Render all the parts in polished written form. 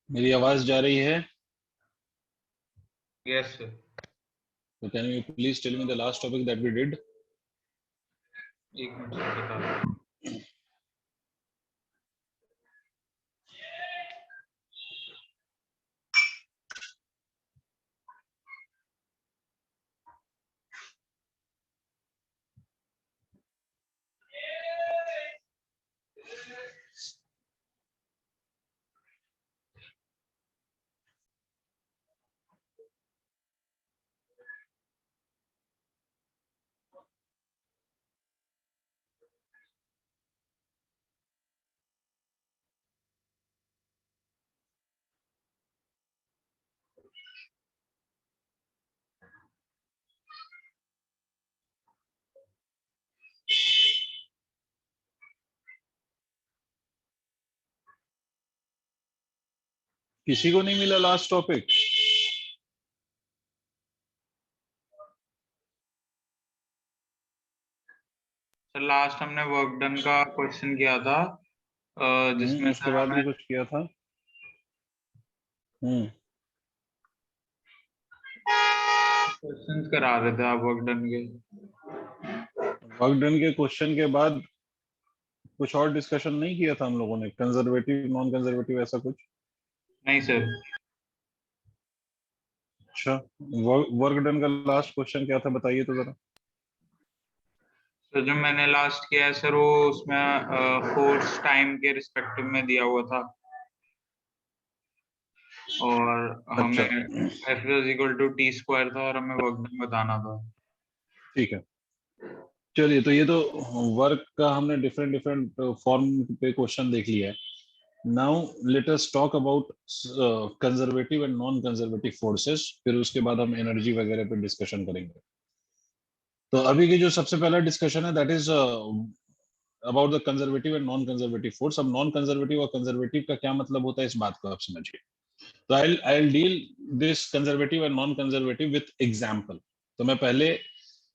मेरी आवाज जा रही है? Yes sir. तो can you please tell me the last topic that we did? एक मिनट सर बता रहा हूँ। किसी को नहीं मिला लास्ट टॉपिक? सर लास्ट हमने वर्क डन का क्वेश्चन किया था, जिसमें उसके सर बाद हमें भी कुछ किया था। क्वेश्चंस करा रहे थे आप वर्क डन के। वर्क डन के क्वेश्चन के बाद कुछ और डिस्कशन नहीं किया था हम लोगों ने? कंजर्वेटिव, नॉन कंजर्वेटिव, ऐसा कुछ? नहीं सर। अच्छा, वर्क डन का लास्ट क्वेश्चन क्या था, बताइए तो जरा। तो जो मैंने लास्ट किया है सर, वो उसमें फोर्स टाइम के रिस्पेक्टिव में दिया हुआ था, और हमें अच्छा, F is equal to T square था, और हमें वर्क डन बताना था। ठीक है। चलिए, तो ये तो वर्क का हमने डिफरेंट डिफरेंट फॉर्म पे क्वेश्चन देख लिया है। Now let us talk about conservative and non conservative forces, फिर उसके बाद हम एनर्जी वगैरह पे डिस्कशन करेंगे। तो अभी की जो सबसे पहला डिस्कशन है, that is about the conservative and non conservative force. अब नॉन कंजर्वेटिव और कंजर्वेटिव का क्या मतलब होता है, इस बात को आप समझिए। तो I deal this conservative and non conservative with example. तो मैं पहले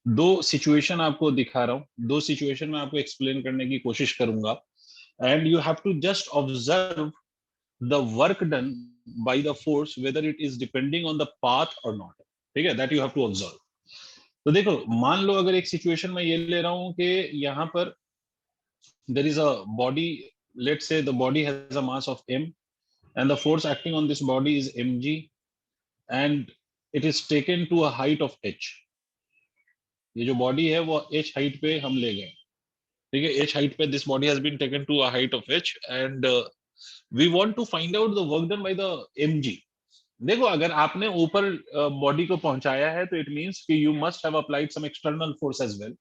दो सिचुएशन आपको दिखा रहा हूं, दो सिचुएशन में आपको एक्सप्लेन करने की कोशिश करूंगा, and you have to just observe the work done by the force whether it is depending on the path or not. ठीक है, that you have to observe. तो देखो, मान लो अगर एक सिचुएशन में ये ले रहा हूं कि यहाँ पर there is a body, let's say the body has a mass of m, and the force acting on this body is mg, and it is taken to a height of h. ये जो body है वो h height पे हम ले गए। ठीक है, h हाइट पे this body has been taken to a height of h, and we want to find out the work done by the mg। देखो, अगर आपने ऊपर बॉडी को पहुंचाया है तो इट मींस कि you must have applied some external force as well.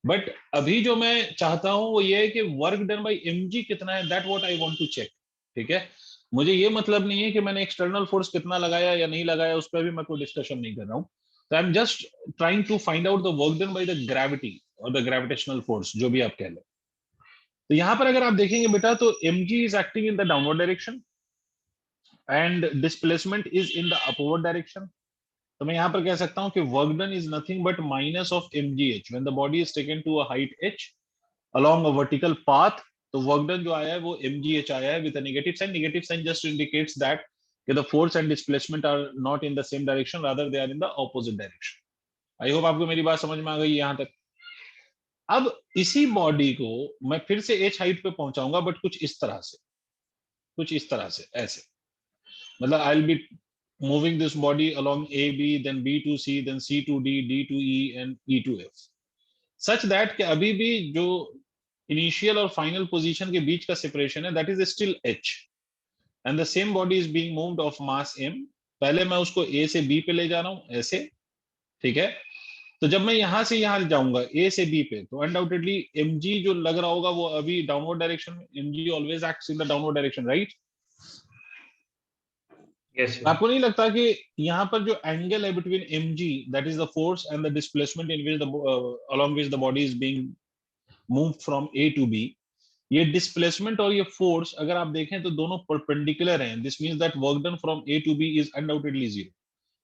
But अभी जो मैं चाहता हूं वो ये है कि वर्क डन बाय mg कितना है, that what I want to check. ठीक है, मुझे ये मतलब नहीं है कि मैंने एक्सटर्नल फोर्स कितना लगाया या नहीं लगाया, उस पर भी मैं कोई डिस्कशन नहीं कर रहा हूँ। तो I am just trying to find out the work done by the gravity और द ग्रेविटेशनल फोर्स, जो भी आप कह लें। तो यहां पर अगर आप देखेंगे बेटा, तो mg is acting in the downward direction and displacement is in the upward direction. तो मैं यहां पर कह सकता हूं कि work done is nothing but minus of mgh when the body is taken to a height h along a vertical path। तो work done जो आया है वो mgh आया है with a negative sign. Negative sign just indicates that कि the force and displacement are not in the same direction, rather they are in the opposite direction. I hope आपको मेरी बात समझ में आ गई यहां तक। अब इसी बॉडी को मैं फिर से h हाइट पे पहुंचाऊंगा, बट कुछ इस तरह से, कुछ इस तरह से, ऐसे। मतलब आई will B moving this body along AB, then B to C, then C to D, D to E, and E to F, such that कि अभी भी जो इनिशियल और फाइनल पोजीशन के बीच का सेपरेशन है, that is still H, and the same body is being moved of mass M। पहले मैं उसको A से B पे ले जा रहा हूं, ऐसे। ठीक है, तो जब मैं यहां से यहां जाऊंगा A से B पे, तो अनडाउटेडली mg जो लग रहा होगा वो अभी डाउनवर्ड डायरेक्शन में, mg always acts in the downward direction, right? Yes sir. आपको नहीं लगता कि यहाँ पर जो एंगल है between mg, that is the force, and the displacement in which the along which the body is being moved from A to B, ये displacement और ये फोर्स अगर आप देखें तो दोनों परपेंडिकुलर हैं। This means that work done from A to B is undoubtedly zero,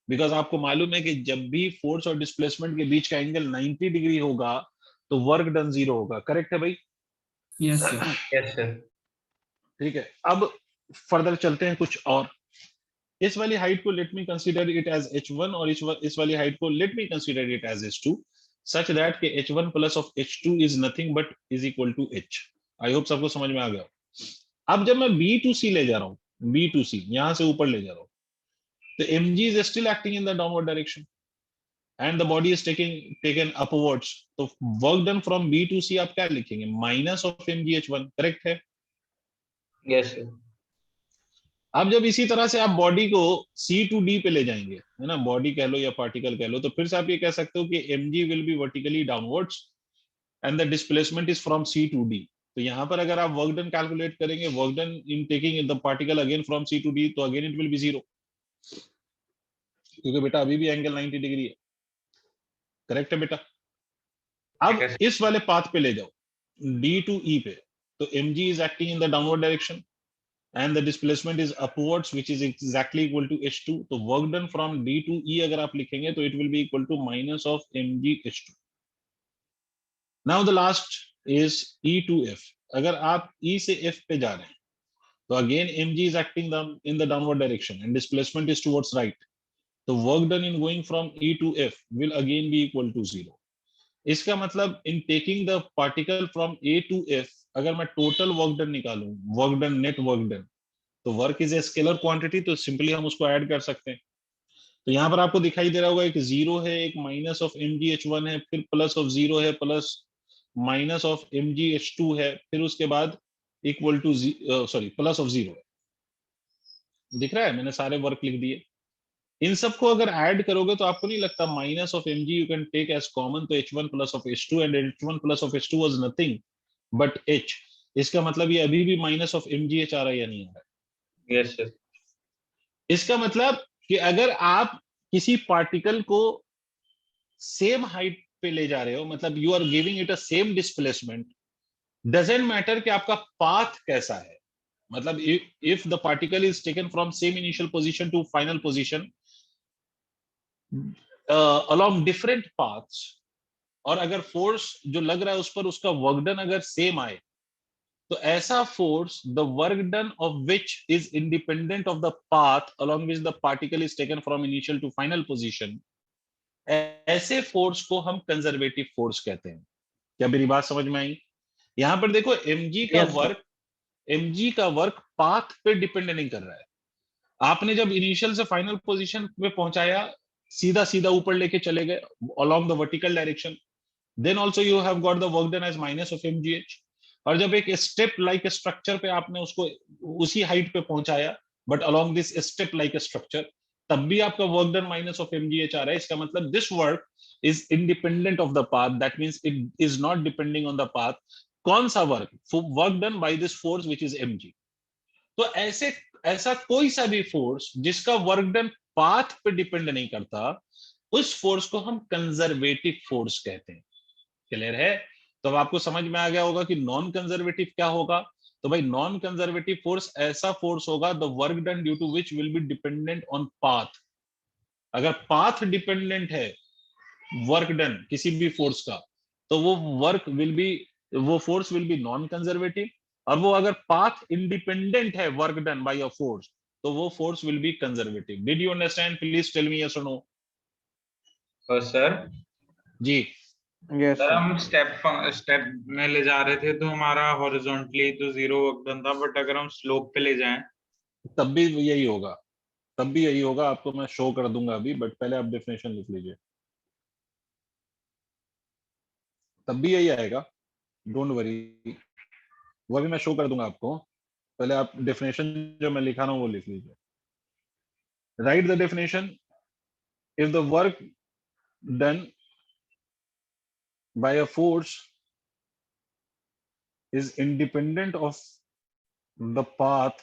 because आपको मालूम है कि जब भी फोर्स और डिस्प्लेसमेंट के बीच का एंगल 90 डिग्री होगा तो वर्क डन जीरो होगा। करेक्ट है भाई? Yes sir. Yes sir. ठीक है, अब फर्दर चलते हैं कुछ और। इस वाली हाइट को let me consider it as h1 और इस वाली हाइट को let me consider it as h2 such that के h1 plus of h2 is nothing but is equal to h। I hope सबको समझ में आ गया। अब जब मैं b टू c ले जा रहा हूँ, b टू c यहां से ऊपर ले जा रहा हूँ, तो mg is still acting in the downward direction and the body is taken upwards, तो work done from b to c आप क्या लिखेंगे, माइनस ऑफ mgh1, करेक्ट है। Yes sir. अब जब इसी तरह से आप बॉडी को सी टू डी पे ले जाएंगे, है ना, बॉडी कह लो या पार्टिकल कह लो, तो फिर से आप ये कह सकते हो कि mg will be vertically downwards and the displacement is from C to D. तो यहाँ पर अगर आप वर्क डन कैलकुलेट करेंगे, work done in taking the particle again from C to D, तो अगेन इट विल बी 0, क्योंकि बेटा अभी भी एंगल 90 डिग्री है, करेक्ट है बेटा। अब इस वाले पाथ पे ले जाओ d टू e पे, तो mg is acting in the downward direction and the displacement is upwards which is exactly equal to h2, तो work done from d to e अगर आप लिखेंगे तो it will be equal to minus of mg h2। now the last is e to f। अगर आप e से f पे जा रहे हैं तो again mg is acting in the downward direction and displacement is towards right, तो work done in going from e to f will again be equal to 0। इसका मतलब in taking the particle from A to F, अगर मैं total work done निकालूं, work done net work done, तो work is a scalar quantity, तो simply हम उसको add कर सकते हैं। तो यहाँ पर आपको दिखाई दे रहा होगा एक जीरो है, एक माइनस ऑफ mgh1 है, फिर प्लस ऑफ जीरो है, प्लस माइनस ऑफ mgh2 है, फिर उसके बाद equal to sorry plus of zero है। दिख रहा है, मैंने सारे वर्क लिख दिए। इन सबको अगर ऐड करोगे तो आपको नहीं लगता minus of mg you can take as common, तो h1 plus of h2 and h1 plus of h2 was nothing but h। इसका मतलब ये अभी भी माइनस ऑफ mgh आ रहा है या नहीं आ रहा है? Yes sir. इसका मतलब कि अगर आप किसी पार्टिकल को सेम हाइट पे ले जा रहे हो, मतलब you are giving it a same displacement, doesn't matter कि आपका पाथ कैसा है, मतलब if the particle is taken from same initial position to final position along different paths, और अगर फोर्स जो लग रहा है उस पर उसका वर्क डन अगर सेम आए, तो ऐसा force the work done of which is independent of the path along which the particle is taken from initial to final position, ऐसे फोर्स को हम कंजर्वेटिव फोर्स कहते हैं। क्या मेरी बात समझ में आई? यहां पर देखो mg का वर्क पाथ पे डिपेंड नहीं कर रहा है। आपने जब इनिशियल से फाइनल पोजीशन में पहुंचाया, सीधा सीधा ऊपर लेके चले गए along the vertical direction, then also you have got the work done as minus of mgh। और जब एक स्टेप लाइक स्ट्रक्चर पे आपने उसको उसी हाइट पे पहुंचाया but along this step like structure, तब भी आपका work done minus of mgh आ रहा है। इसका मतलब this work is independent of the path, that means it is not depending on the path. कौन सा work? Work done by this force which is mg। तो ऐसा कोई सा भी फोर्स जिसका वर्क डन पाथ पे डिपेंड नहीं करता, उस फोर्स को हम कंजर्वेटिव फोर्स कहते हैं। क्लियर है? तो अब आपको समझ में आ गया होगा कि नॉन कंजर्वेटिव क्या होगा। तो भाई नॉन कंजर्वेटिव फोर्स ऐसा फोर्स होगा the work done due to which will be dependent on path. अगर पाथ डिपेंडेंट है वर्क डन किसी भी फोर्स का, तो वो force will be non conservative. और वो अगर पाथ इंडिपेंडेंट है work done by a force, तो वो force will be conservative. Did you understand? Please tell me yes और no. Sir ji yes sir sir. हम स्टेप में ले जा रहे थे तो हमारा हॉरिजॉन्टली तो 0 वर्क डन था, बट अगर हम स्लोप पे ले जाएं तब भी यही होगा, तब भी यही होगा। आपको मैं शो कर दूंगा अभी, बट पहले आप डेफिनेशन लिख लीजिए, तब भी यही आएगा, डोंट वरी। वो भी मैं शो कर दूंगा आपको। पहले आप डेफिनेशन जो मैं लिखा रहा हूँ वो लिख लीजिए। Right the definition. If the work done by a force is independent of the path,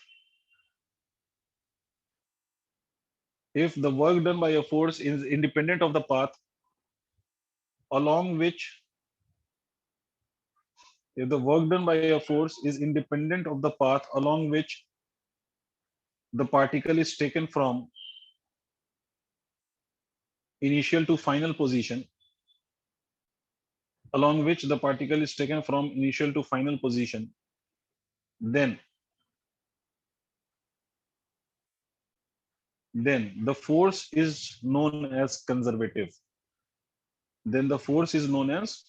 if the work done by a force is independent of the path along which, if the work done by a force is independent of the path along which the particle is taken from initial to final position, along which the particle is taken from initial to final position, then then the force is known as conservative. Then the force is known as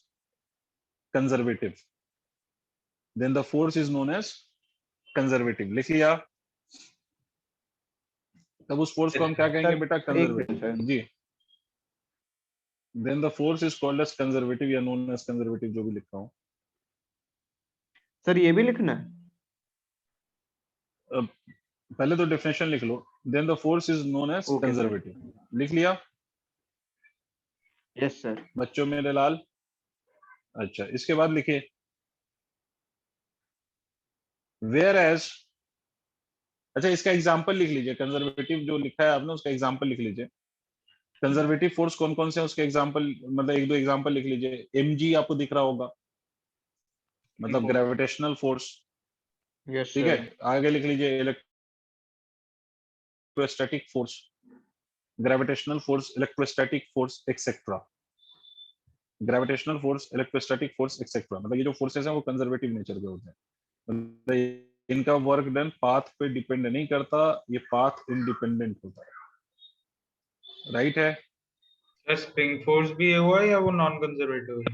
conservative. Then the force is known as conservative. लिख लिया? तब उस force को हम क्या कहेंगे बेटा? Conservative ji. Then the force is called as conservative या known as conservative, जो भी लिखा हूं. सर ये भी लिखना है? पहले तो डेफिनेशन लिख लो. Then the force is known as Okay, conservative. लिख लिया? Yes sir. बच्चों मेरे लाल. अच्छा, इसके बाद लिखिए whereas. अच्छा, इसका एग्जांपल लिख लीजिए. कंजर्वेटिव जो लिखा है आपने उसका एग्जांपल लिख लीजिए. कंजर्वेटिव फोर्स कौन कौन से हैं उसके एग्जांपल, मतलब एक दो एग्जांपल लिख लीजिए. mg आपको दिख रहा होगा, मतलब ग्रेविटेशनल फोर्स. यस ठीक है, आगे लिख लीजिए electrostatic force, gravitational force, electrostatic force etcetera. Gravitational force, electrostatic force etcetera, मतलब ये जो फोर्सेस हैं वो कंजर्वेटिव नेचर के होते हैं. मतलब इनका वर्क डन पाथ पे डिपेंड नहीं करता, ये पाथ इंडिपेंडेंट होता है. राइट है? स्प्रिंग फोर्स भी हुआ या वो नॉन कंजर्वेटिव है?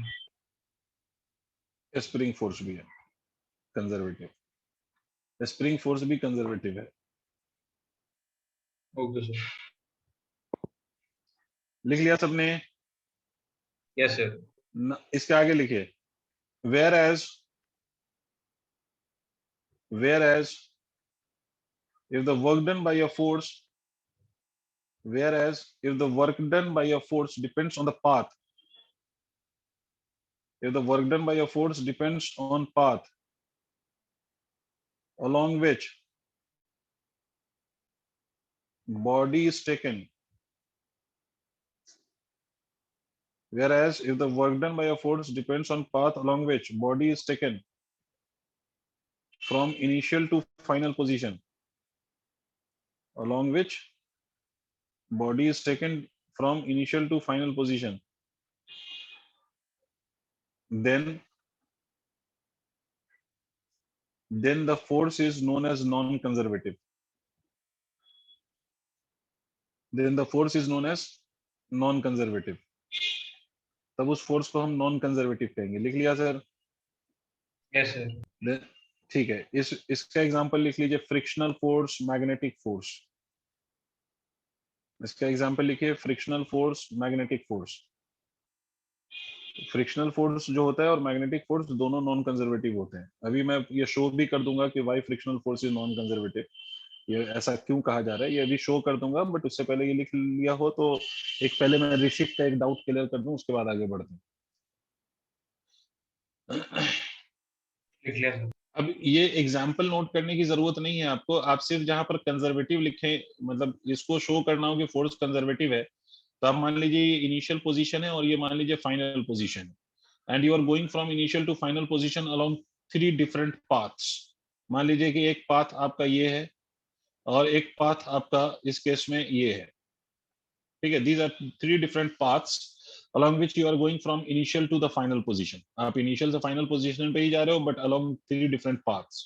स्प्रिंग फोर्स भी है कंजर्वेटिव. स्प्रिंग फोर्स भी कंजर्वेटिव है. Okay sir. लिख लिया सबने? Yes sir. इसके आगे लिखिए whereas if the work done by a force whereas if the work done by a force depends on the path, if the work done by a force depends on path along which body is taken, whereas if the work done by a force depends on path along which body is taken from initial to final position, along which body is taken from initial to final position, then the force is known as non-conservative. Then the force is known as non-conservative. तब उस force को हम non conservative कहेंगे. लिख लिया sir? Yes sir. ठीक है, इसका एग्जांपल लिख लीजिए. Frictional force, magnetic force. इसका एग्जांपल लिखिए frictional force, magnetic force. Frictional force जो होता है और मैग्नेटिक फोर्स दोनों नॉन कंजर्वेटिव होते हैं. अभी मैं ये शो भी कर दूंगा कि why frictional force is non conservative, ये ऐसा क्यों कहा जा रहा है, ये अभी शो कर दूंगा. बट उससे पहले ये लिख लिया हो तो एक पहले मैं ऋषिक का एक डाउट क्लियर कर दूं, उसके बाद आगे बढ़ते हैं. लिख लिया सर. अब ये एग्जाम्पल नोट करने की जरूरत नहीं है आपको. आप सिर्फ जहां पर कंजर्वेटिव लिखें, मतलब इसको शो करना हो कि फोर्स कंजर्वेटिव है, तो आप मान लीजिए ये इनिशियल पोजीशन है और ये मान लीजिए फाइनल पोजीशन है, and you are going from initial to final position along 3 different paths. मान लीजिए कि एक पाथ आपका ये है और एक पाथ आपका इस केस में ये है. ठीक है, these are 3 different paths along which you are going from initial to the final position. आप initial से final position पे ही जा रहे हो, but along 3 different paths.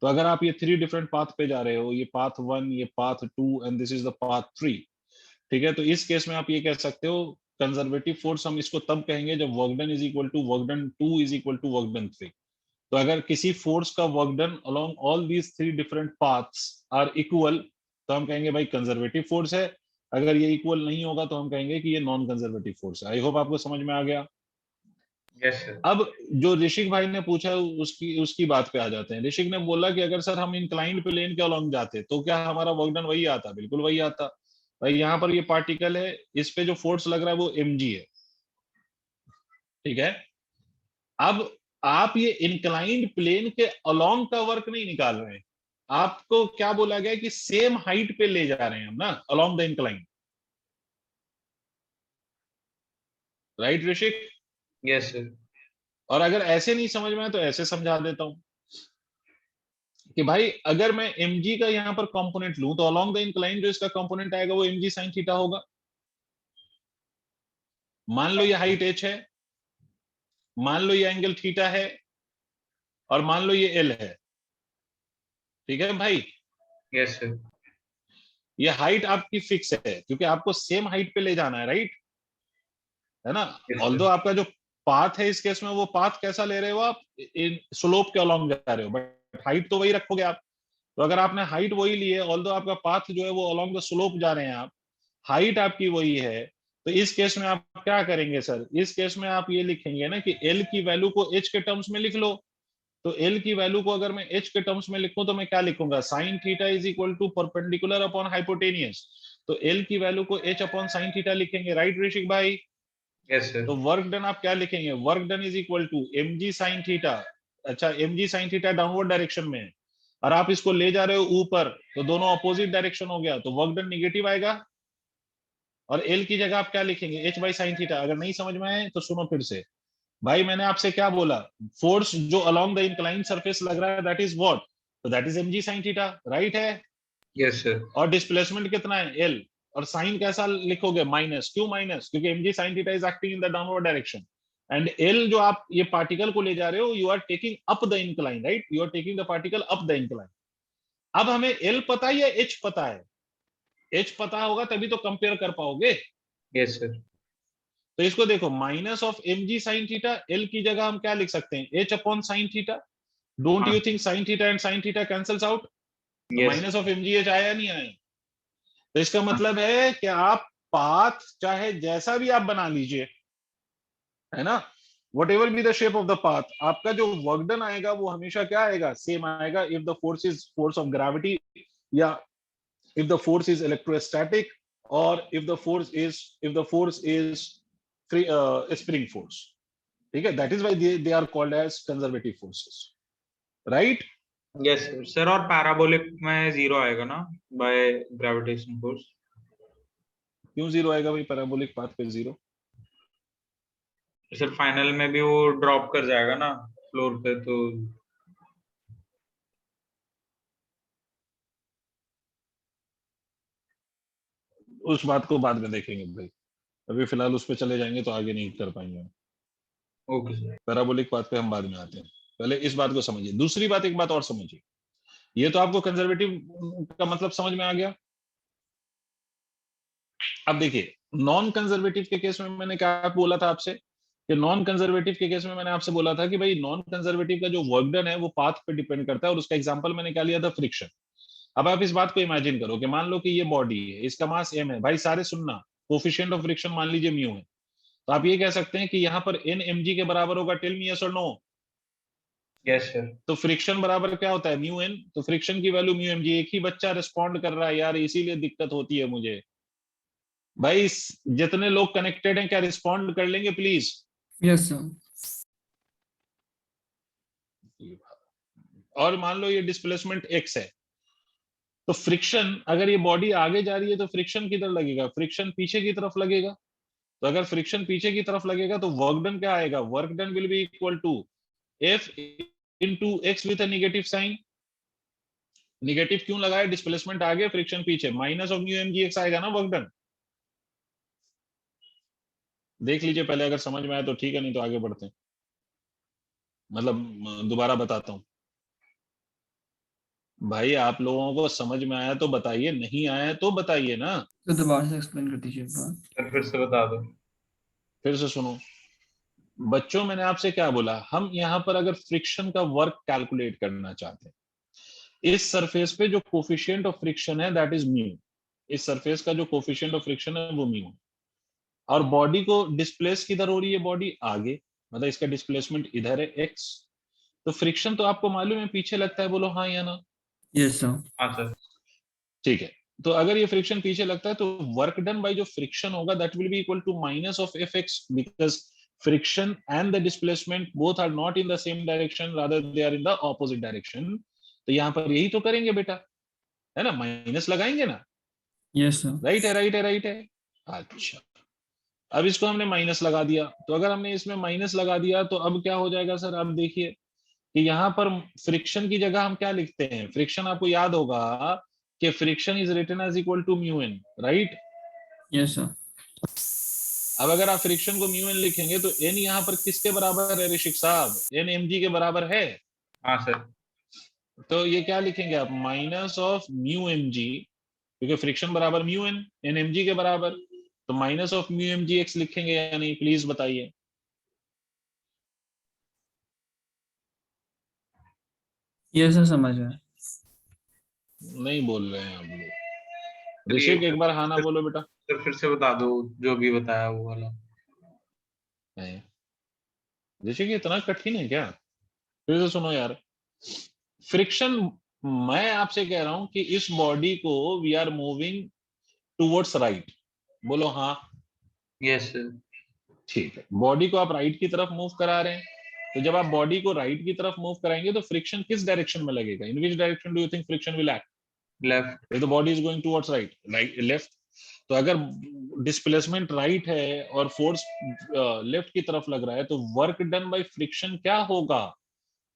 तो अगर आप ये 3 different path पे जा रहे हो, ये path 1, ये path 2 and this is the path 3. ठीक है, तो इस केस में आप ये कह सकते हो कंजर्वेटिव फोर्स हम इसको तब कहेंगे जब work done is equal to work done 2 is equal to work done 3. तो अगर किसी फोर्स का work done along all these 3 different paths are equal, तो हम कहेंगे भाई कंजर्वेटिव फोर्स है. अगर ये इक्वल नहीं होगा तो हम कहेंगे कि ये नॉन कंजर्वेटिव फोर्स है. आई होप आपको समझ में आ गया. Yes sir. अब जो ऋषिक भाई ने पूछा उसकी बात पे आ जाते हैं. ऋषिक ने बोला कि अगर सर हम इंक्लाइंड प्लेन के अलोंग जाते तो क्या हमारा वर्क डन वही आता? बिल्कुल वही आता. भाई यहाँ पर ये पार्टिकल है, इस पे जो फोर्स लग रहा है वो mg है. ठीक है, अब आप ये इंक्लाइंड प्लेन के अलोंग का वर्क नहीं निकाल रहे हैं. आपको क्या बोला गया कि सेम हाइट पे ले जा रहे हैं हम ना, along the incline. Right Rishik? Yes sir. और अगर ऐसे नहीं समझ में आए तो ऐसे समझा देता हूं कि भाई अगर मैं mg का यहां पर कंपोनेंट लूं तो अलोंग द इंक्लाइन जो इसका कंपोनेंट आएगा वो mg sin थीटा होगा. मान लो ये हाइट h है, मान लो ये एंगल थीटा है, और मान लो ये l है. ठीक है भाई? Yes sir. ये हाइट आपकी फिक्स है क्योंकि आपको सेम हाइट पे ले जाना है, राइट, है ना। Yes, although sir. आपका जो पाथ है इस केस में, वो पाथ कैसा ले रहे हो आप, इन स्लोप के अलोंग जा रहे हो, बट हाइट तो वही रखोगे आप। तो अगर आपने हाइट वही ली है, ऑल्दो आपका पाथ जो है वो अलोंग द स्लोप जा रहे हैं आप, हाइट आपकी वही है, तो इस केस में आप क्या करेंगे सर, इस केस में आप ये लिखेंगे ना कि एल की वैल्यू को एच के टर्म्स में लिख लो। तो एल की वैल्यू को अगर मैं एच के टर्म्स में लिखूं तो मैं क्या लिखूंगा, sine theta is equal to perpendicular upon hypotenuse. तो एल की वैल्यू को एच अपॉन साइन थीटा लिखेंगे, राइट ऋषिक भाई। Yes, sir. तो वर्क डन आप क्या लिखेंगे, work done is equal to M G sine theta. अच्छा, M G sine theta downward direction में है और आप इसको ले जा रहे हो ऊपर, तो दोनों अपोजिट डायरेक्शन हो गया, तो वर्क डन निगेटिव आएगा। और एल की जगह आप क्या लिखेंगे, एच बाई साइन थीटा। अगर नहीं समझ में आए तो सुनो फिर से। भाई मैंने आपसे क्या बोला, फोर्स जो अलोंग द इंक्लाइन सरफेस लग रहा है दैट इज व्हाट, तो that is mg sin theta, right है। Yes, sir. और डिस्प्लेसमेंट कितना है, एल। और साइन कैसा लिखोगे, माइनस। क्यों माइनस, क्योंकि mg sin theta is acting in the downward direction. And L जो आप ये पार्टिकल को ले जा रहे हो, you are taking up the incline, right, you are taking the particle up the incline. अब हमें एल पता है या एच पता है, एच पता होगा तभी तो कंपेयर कर पाओगे। Yes, sir. तो इसको देखो, minus of mg sin theta, L की जगह हम क्या लिख सकते हैं, H upon sine theta. Don't you think sine theta and sine theta cancels out, तो Yes. माइनस ऑफ mgh आया नहीं आया। तो इसका मतलब है कि आप पाथ चाहे जैसा भी आप बना लीजिए, है ना, what ever be the shape of the path, आपका जो वर्क डन आएगा वो हमेशा क्या आएगा, सेम आएगा। If the force is force of gravity, या if the force is electrostatic, or if the force is free spring force, ठीक है, that is why they are called as conservative forces, right। Yes, sir. Sir, और parabolic में zero आएगा ना bye gravitation force. क्यों zero आएगा भाई, parabolic path पे जीरो। सर फाइनल में भी वो ड्रॉप कर जाएगा ना फ्लोर पे, तो उस बात को बाद में देखेंगे भाई, अभी फिलहाल उस पर चले जाएंगे तो आगे नहीं कर पाएंगे। Okay sir. पैराबोलिक पाथ पे हम बाद में आते हैं, पहले इस बात को समझिए। दूसरी बात, एक बात और समझिए, ये तो आपको कंजर्वेटिव का मतलब समझ में आ गया। अब देखिए, नॉन कंजर्वेटिव के केस में मैंने क्या बोला था आपसे, कि नॉन कंजर्वेटिव के केस में मैंने आपसे बोला था कि भाई नॉन कंजर्वेटिव का जो वर्क डन है वो पाथ पे डिपेंड करता है, और उसका एग्जांपल मैंने क्या लिया था, फ्रिक्शन। अब आप इस बात को इमेजिन करो कि मान लो कि ये बॉडी है, इसका मास m है, भाई सारे सुनना, कोफिशिएंट ऑफ फ्रिक्शन मान लीजिए म्यू है, तो आप ये कह सकते हैं कि यहाँ पर n mg के बराबर होगा, टेल मी यस और नो। Yes sir. तो फ्रिक्शन बराबर क्या होता है, म्यू n, तो फ्रिक्शन की वैल्यू म्यू mg। एक ही बच्चा रिस्पॉन्ड कर रहा है यार, इसीलिए दिक्कत होती है मुझे। भाई जितने लोग कनेक्टेड हैं क्या रिस्पॉन्ड कर लेंगे प्लीज। Yes sir. और मान लो ये डिस्प्लेसमेंट x है, तो फ्रिक्शन, अगर ये बॉडी आगे जा रही है तो फ्रिक्शन किधर लगेगा, फ्रिक्शन पीछे की तरफ लगेगा। तो अगर फ्रिक्शन पीछे की तरफ लगेगा तो वर्क डन क्या आएगा, work done will be equal to F into x with a negative sign. Negative क्यों लगाया, डिस्प्लेसमेंट आगे फ्रिक्शन पीछे, minus of mu mg x आएगा ना वर्क डन। देख लीजिए पहले, अगर समझ में आया तो ठीक है, नहीं तो आगे बढ़ते हैं। मतलब दोबारा बताता हूँ भाई, आप लोगों को समझ में आया तो बताइए, नहीं आया तो बताइए ना। तो दोबारा से एक्सप्लेन कर दीजिए एक बार। सर फिर से बता दो। फिर से सुनो बच्चों, मैंने आपसे क्या बोला, हम यहाँ पर अगर फ्रिक्शन का वर्क कैलकुलेट करना चाहते हैं, इस सरफेस पे जो कोफिशिएंट ऑफ फ्रिक्शन है दैट इज म्यू। इस सरफेस का जो कोफिशिएंट ऑफ फ्रिक्शन है वो म्यू है, और बॉडी को डिस्प्लेस किधर हो रही है, बॉडी आगे, मतलब इसका डिस्प्लेसमेंट इधर है x। तो फ्रिक्शन तो आपको मालूम है पीछे लगता है, बोलो हाँ या ना। Yes sir. हाँ सर। ठीक है, तो अगर ये फ्रिक्शन पीछे लगता है तो वर्क डन बाय जो फ्रिक्शन होगा that will be equal to minus of fx, because friction and the displacement both are not in the same direction, rather they are in the opposite direction. तो यहाँ पर यही तो करेंगे बेटा, है ना, माइनस लगाएंगे ना। Yes sir. राइट है, राइट है, राइट है। अच्छा, अब इसको हमने माइनस लगा दिया, तो अगर हमने इसमें माइनस लगा दिया तो अब क्या हो जाएगा सर, अब देखिए कि यहाँ पर फ्रिक्शन की जगह हम क्या लिखते हैं, फ्रिक्शन आपको याद होगा कि friction is written as equal to mu N, right. Yes sir. अब अगर आप फ्रिक्शन को म्यू एन लिखेंगे तो एन यहाँ पर किसके बराबर है ऋषिक साहब, एन mg के बराबर है। हाँ सर। तो ये क्या लिखेंगे आप, माइनस ऑफ म्यू mg क्योंकि फ्रिक्शन बराबर mu N, N M G के बराबर, तो minus of mu M G X लिखेंगे या नहीं, प्लीज बताइए। यस सर, समझ में। नहीं बोल रहे हैं आप लोग। ये ऋषिक एक बार हाँ ना बोलो बेटा। सर फिर से बता दो जो भी बताया वो वाला। नहीं ऋषिक इतना कठिन है क्या, फिर से सुनो यार। फ्रिक्शन, मैं आपसे कह रहा हूं कि इस बॉडी को we are moving towards right, बोलो हाँ। Yes sir. ठीक है, बॉडी को आप राइट की तरफ मूव करा रहे हैं, तो जब आप बॉडी को राइट की तरफ मूव कराएंगे तो फ्रिक्शन किस डायरेक्शन में लगेगा, in which direction do you think friction will act? Left. if the body is going towards right, right left, तो अगर डिस्प्लेसमेंट राइट है और फोर्स लेफ्ट की तरफ लग रहा है तो वर्क डन बाय फ्रिक्शन क्या होगा,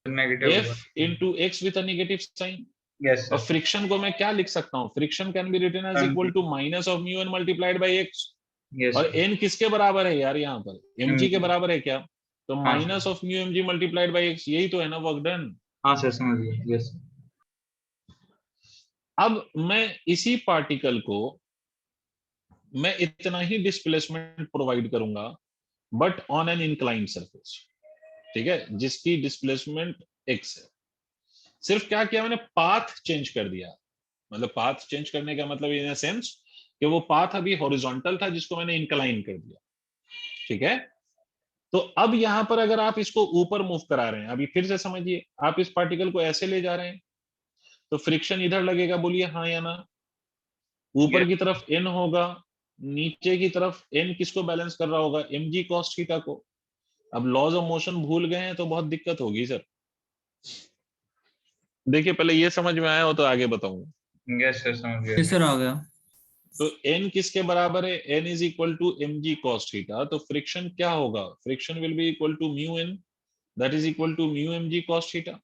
negative F into x with a negative sign। Yes और सर। फ्रिक्शन को मैं क्या लिख सकता हूँ, friction can be written as equal to minus of mu N multiplied by X. Yes और n किसके बराबर है यार, यहाँ पर mg के बराबर है क्या, तो हाँ, minus of mu mg multiplied by x, यही तो है ना वर्क डन। हाँ सर समझ गया। यस। अब मैं इसी पार्टिकल को मैं इतना ही डिस्प्लेसमेंट प्रोवाइड करूंगा but on an inclined surface, ठीक है, जिसकी डिस्प्लेसमेंट x है। सिर्फ क्या किया मैंने, पाथ चेंज कर दिया, मतलब पाथ चेंज करने का मतलब इन सेंस कि वो पाथ अभी हॉरिजॉन्टल था जिसको मैंने इंक्लाइन कर दिया, ठीक है। तो अब यहां पर अगर आप इसको ऊपर मूव करा रहे हैं, अभी फिर से समझिए, आप इस पार्टिकल को ऐसे ले जा रहे हैं तो फ्रिक्शन इधर लगेगा, बोलिए हाँ या ना। ऊपर की तरफ n होगा, नीचे की तरफ n किसको बैलेंस कर रहा होगा, mg cos थीटा को। अब लॉज ऑफ मोशन भूल गए हैं तो बहुत दिक्कत होगी सर। देखिए पहले ये समझ में आया हो तो आगे बताऊंगा। यस सर समझ गया। यस सर, आ गया। तो n किसके बराबर है, n is equal to mg cos theta, तो फ्रिक्शन क्या होगा, friction will be equal to mu n, that is equal to mu mg cos theta.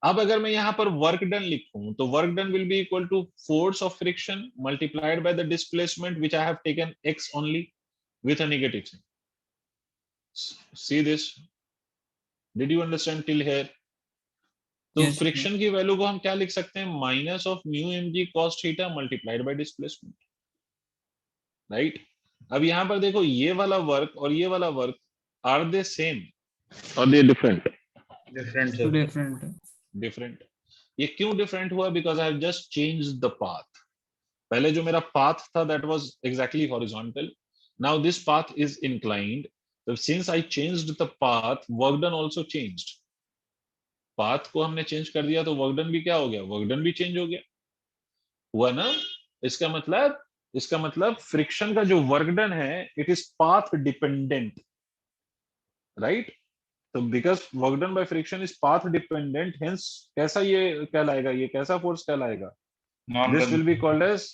अब अगर मैं यहां पर वर्क डन लिखूं तो work done will be equal to force of friction multiplied by the displacement which I have taken x only with a negative sign। See this? Did you understand till here? तो Yes, friction की value को हम क्या लिख सकते हैं, minus of mu mg cos theta multiplied by displacement, right. अब यहां पर देखो ये वाला वर्क और ये वाला वर्क, आर दे सेम और they different? Different too sir. Different. Different. ये क्यों डिफरेंट हुआ, because I have just changed the path. पहले जो मेरा पाथ था that was exactly horizontal, now this path is inclined, so since I changed the path, work done also changed। Path को हमने change कर दिया तो वर्क डन भी क्या हो गया, वर्क डन भी चेंज हो गया, हुआ ना। इसका मतलब फ्रिक्शन का जो वर्क डन है it is path dependent, right. तो because work done by friction is path dependent, hence कैसा ये कहलाएगा, ये कैसा फोर्स कहलाएगा, non this will be called as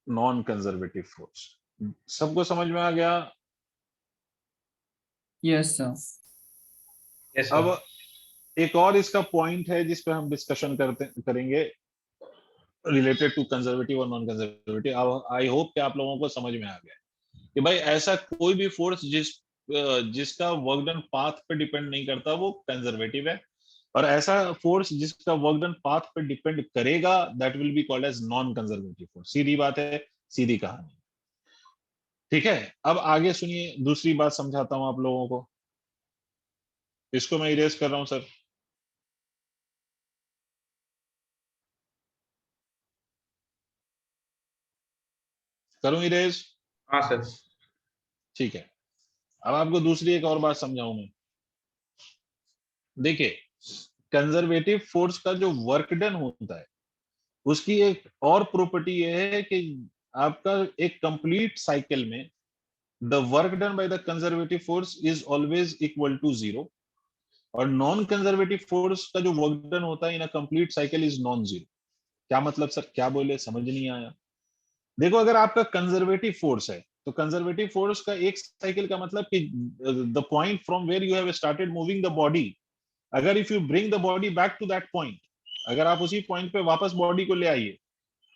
non conservative force. सबको समझ में आ गया? Yes sir. यस अब सर। एक और इसका पॉइंट है जिस पे हम डिस्कशन करेंगे रिलेटेड टू कंजर्वेटिव और नॉन कंजर्वेटिव। आई होप कि आप लोगों को समझ में आ गया कि भाई ऐसा कोई भी फोर्स जिसका वर्क डन पाथ पे डिपेंड नहीं करता वो कंजर्वेटिव है, और ऐसा फोर्स जिसका वर्क डन पाथ पे डिपेंड करेगा that will be called as non conservative force. सीधी बात है, सीधी कहानी, ठीक है। अब आगे सुनिए, दूसरी बात समझाता हूं आप लोगों को। इसको मैं इरेज कर रहा हूं सर। करूं इरेज? हाँ सर। ठीक है। अब आपको दूसरी एक और बात समझाऊं मैं। देखिए कंजर्वेटिव फोर्स का जो वर्क डन होता है उसकी एक और प्रॉपर्टी ये है कि आपका एक कंप्लीट साइकिल में the work done by the conservative force is always equal to zero, और नॉन कंजर्वेटिव फोर्स का जो वर्क डन होता है in a complete cycle is non zero. क्या मतलब सर, क्या बोले, समझ नहीं आया। देखो अगर आपका कंजर्वेटिव फोर्स है तो कंजर्वेटिव फोर्स का एक साइकिल का मतलब कि the point from where you have started moving the body, अगर if you bring the body back to that point, अगर आप उसी पॉइंट पे वापस बॉडी को ले आइए,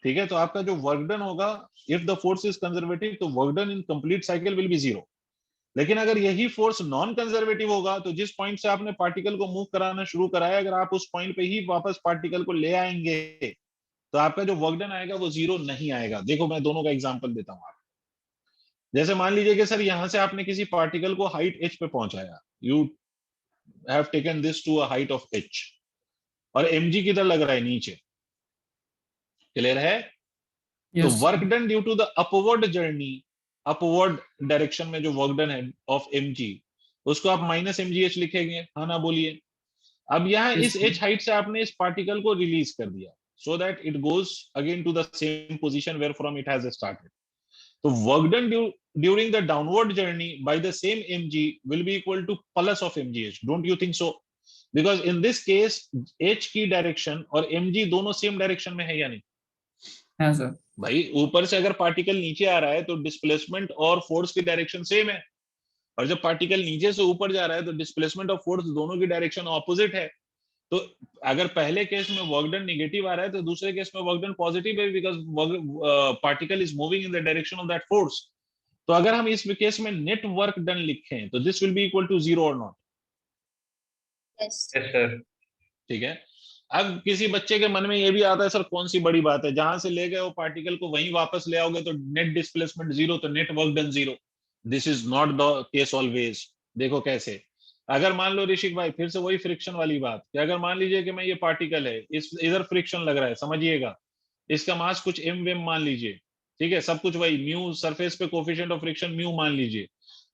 ठीक है, तो आपका जो वर्क डन होगा, if the force is conservative तो work done in complete cycle will be zero. लेकिन अगर यही फोर्स नॉन कंजर्वेटिव होगा तो जिस पॉइंट से आपने पार्टिकल को मूव कराना शुरू कराया, अगर आप उस पॉइंट पे ही वापस पार्टिकल को ले आएंगे तो आपका जो वर्क डन आएगा वो 0 नहीं आएगा। देखो मैं दोनों का एग्जांपल देता हूं आपको। जैसे मान लीजिए कि सर यहां से आपने किसी पार्टिकल को हाइट h पे पहुंचाया, you have taken this to a height of h, और mg किधर लग रहा है, नीचे। क्लियर है? तो Yes, work sir. Done due to the upward journey, upward direction में जो वर्क डन है ऑफ mg, उसको आप माइनस mgh लिखेंगे, हाँ ना बोलिए। अब यहाँ Yes, इस sir. h हाइट से आपने इस पार्टिकल को रिलीज कर दिया, so that it goes again to the same position where from it has started. तो work done during the downward journey by the same mg will be equal to plus of mgh, don't you think so? Because in this case h की direction और mg दोनों same direction में है या नहीं? हाँ sir. भाई ऊपर से अगर पार्टिकल नीचे आ रहा है तो डिस्प्लेसमेंट और फोर्स की डायरेक्शन सेम है, और जब पार्टिकल नीचे से ऊपर जा रहा है तो डिस्प्लेसमेंट और फोर्स दोनों की डायरेक्शन ऑपोजिट है। तो अगर पहले केस में वर्क डन नेगेटिव आ रहा है तो दूसरे केस में वर्क डन पॉजिटिव है, because particle is moving in the direction of that force. तो अगर हम इस केस में नेट वर्क डन लिखें तो this will be equal to 0 or not? Yes sir. ठीक है। अब किसी बच्चे के मन में ये भी आता है, सर कौन सी बड़ी बात है, जहां से ले गए वो पार्टिकल को वहीं वापस ले आओगे तो नेट डिस्प्लेसमेंट 0, तो net work done 0। This is not the case always. देखो कैसे, अगर मान लो ऋषिक भाई, फिर से वही फ्रिक्शन वाली बात, कि अगर मान लीजिए कि मैं ये पार्टिकल है, इस इधर फ्रिक्शन लग रहा है, समझिएगा, इसका मास कुछ एम वेम मान लीजिए, ठीक है, सब कुछ वही म्यू, सरफेस पे कोफिशिएंट ऑफ फ्रिक्शन म्यू मान लीजिए।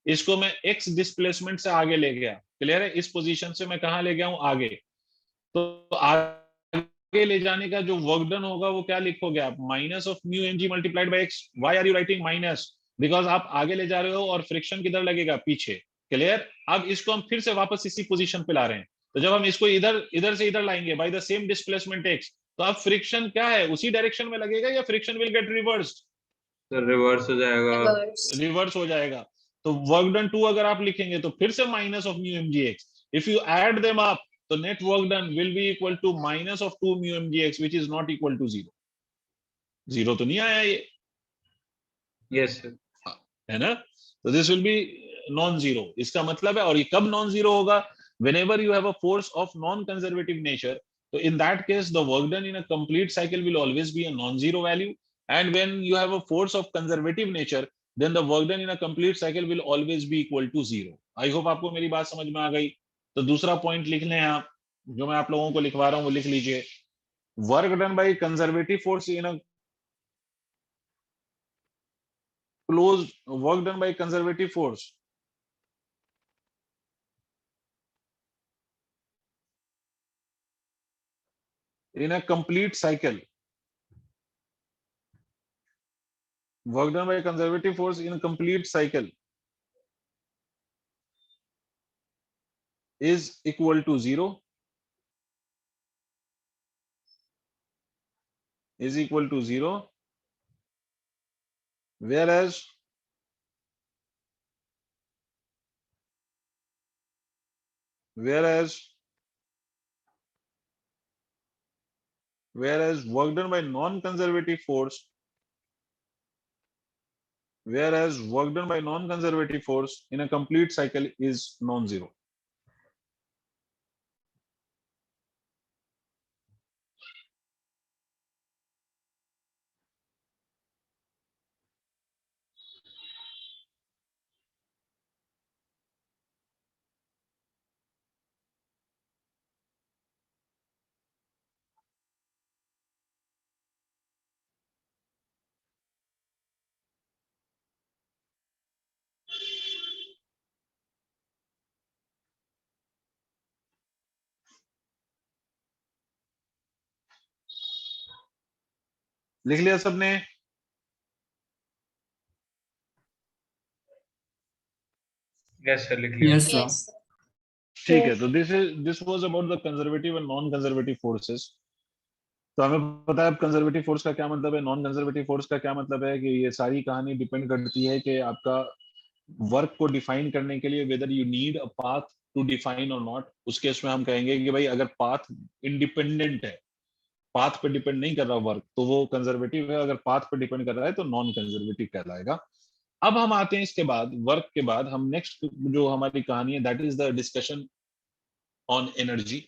इसको मैं एक्स डिस्प्लेसमेंट से आगे ले गया, क्लियर है, इस पोजीशन से मैं कहां ले गया हूं, आगे। तो आगे ले जाने का जो वर्क डन होगा वो क्या लिखोगे आप, minus of mu M G multiplied by X. Why are you writing minus? Because आप आगे ले जा रहे हो और फ्रिक्शन किधर लगेगा, पीछे। क्लियर? अब इसको हम फिर से वापस इसी पोजीशन पे ला रहे हैं, तो जब हम इसको इधर इधर से इधर लाएंगे by the same displacement x, तो अब फ्रिक्शन क्या है, उसी डायरेक्शन में लगेगा या friction will get reversed? Sir reverse हो जाएगा। रिवर्स हो जाएगा। तो वर्क डन 2 अगर आप लिखेंगे तो फिर से minus of mu M G X, if you add them up तो net work done will be equal to minus of 2 mu M G X, which is not equal to 0। 0 तो नहीं आया ये, यस सर। है ना? तो this will be non zero. इसका मतलब है, और ये कब नॉन जीरो होगा, whenever you have a force of non-conservative nature, so in that case the work done in a complete cycle will always be a non-zero value, and when you have a force of conservative nature, then the work done in a complete cycle will always be equal to 0। I hope आपको मेरी बात समझ में आ गई। तो दूसरा point लिख लें आप, जो मैं आप लोगों को लिखवा रहा हूं वो लिख लीजिए। Work done by conservative force in a closed, work done by conservative force in a complete cycle, work done by conservative force in a complete cycle is equal to 0, is equal to 0, whereas work done by non-conservative force, whereas work done by non-conservative force in a complete cycle is non-zero। लिख लिया सबने? Yes sir, लिख लिया। Yes, sir. ठीक है। तो this was about the conservative and non conservative forces. तो हमें पता है कंजर्वेटिव फोर्स का क्या मतलब है, नॉन कंजर्वेटिव फोर्स का क्या मतलब है, कि ये सारी कहानी डिपेंड करती है कि आपका वर्क को डिफाइन करने के लिए whether you need a path to define or not. उस केस में हम कहेंगे कि भाई अगर पाथ इंडिपेंडेंट है, पाथ पे डिपेंड नहीं कर रहा वर्क, तो वो कंजर्वेटिव है, अगर पाथ पे डिपेंड कर रहा है तो नॉन कंजर्वेटिव कहलाएगा। अब हम आते हैं इसके बाद, वर्क के बाद हम नेक्स्ट जो हमारी कहानी है, that is the discussion on energy.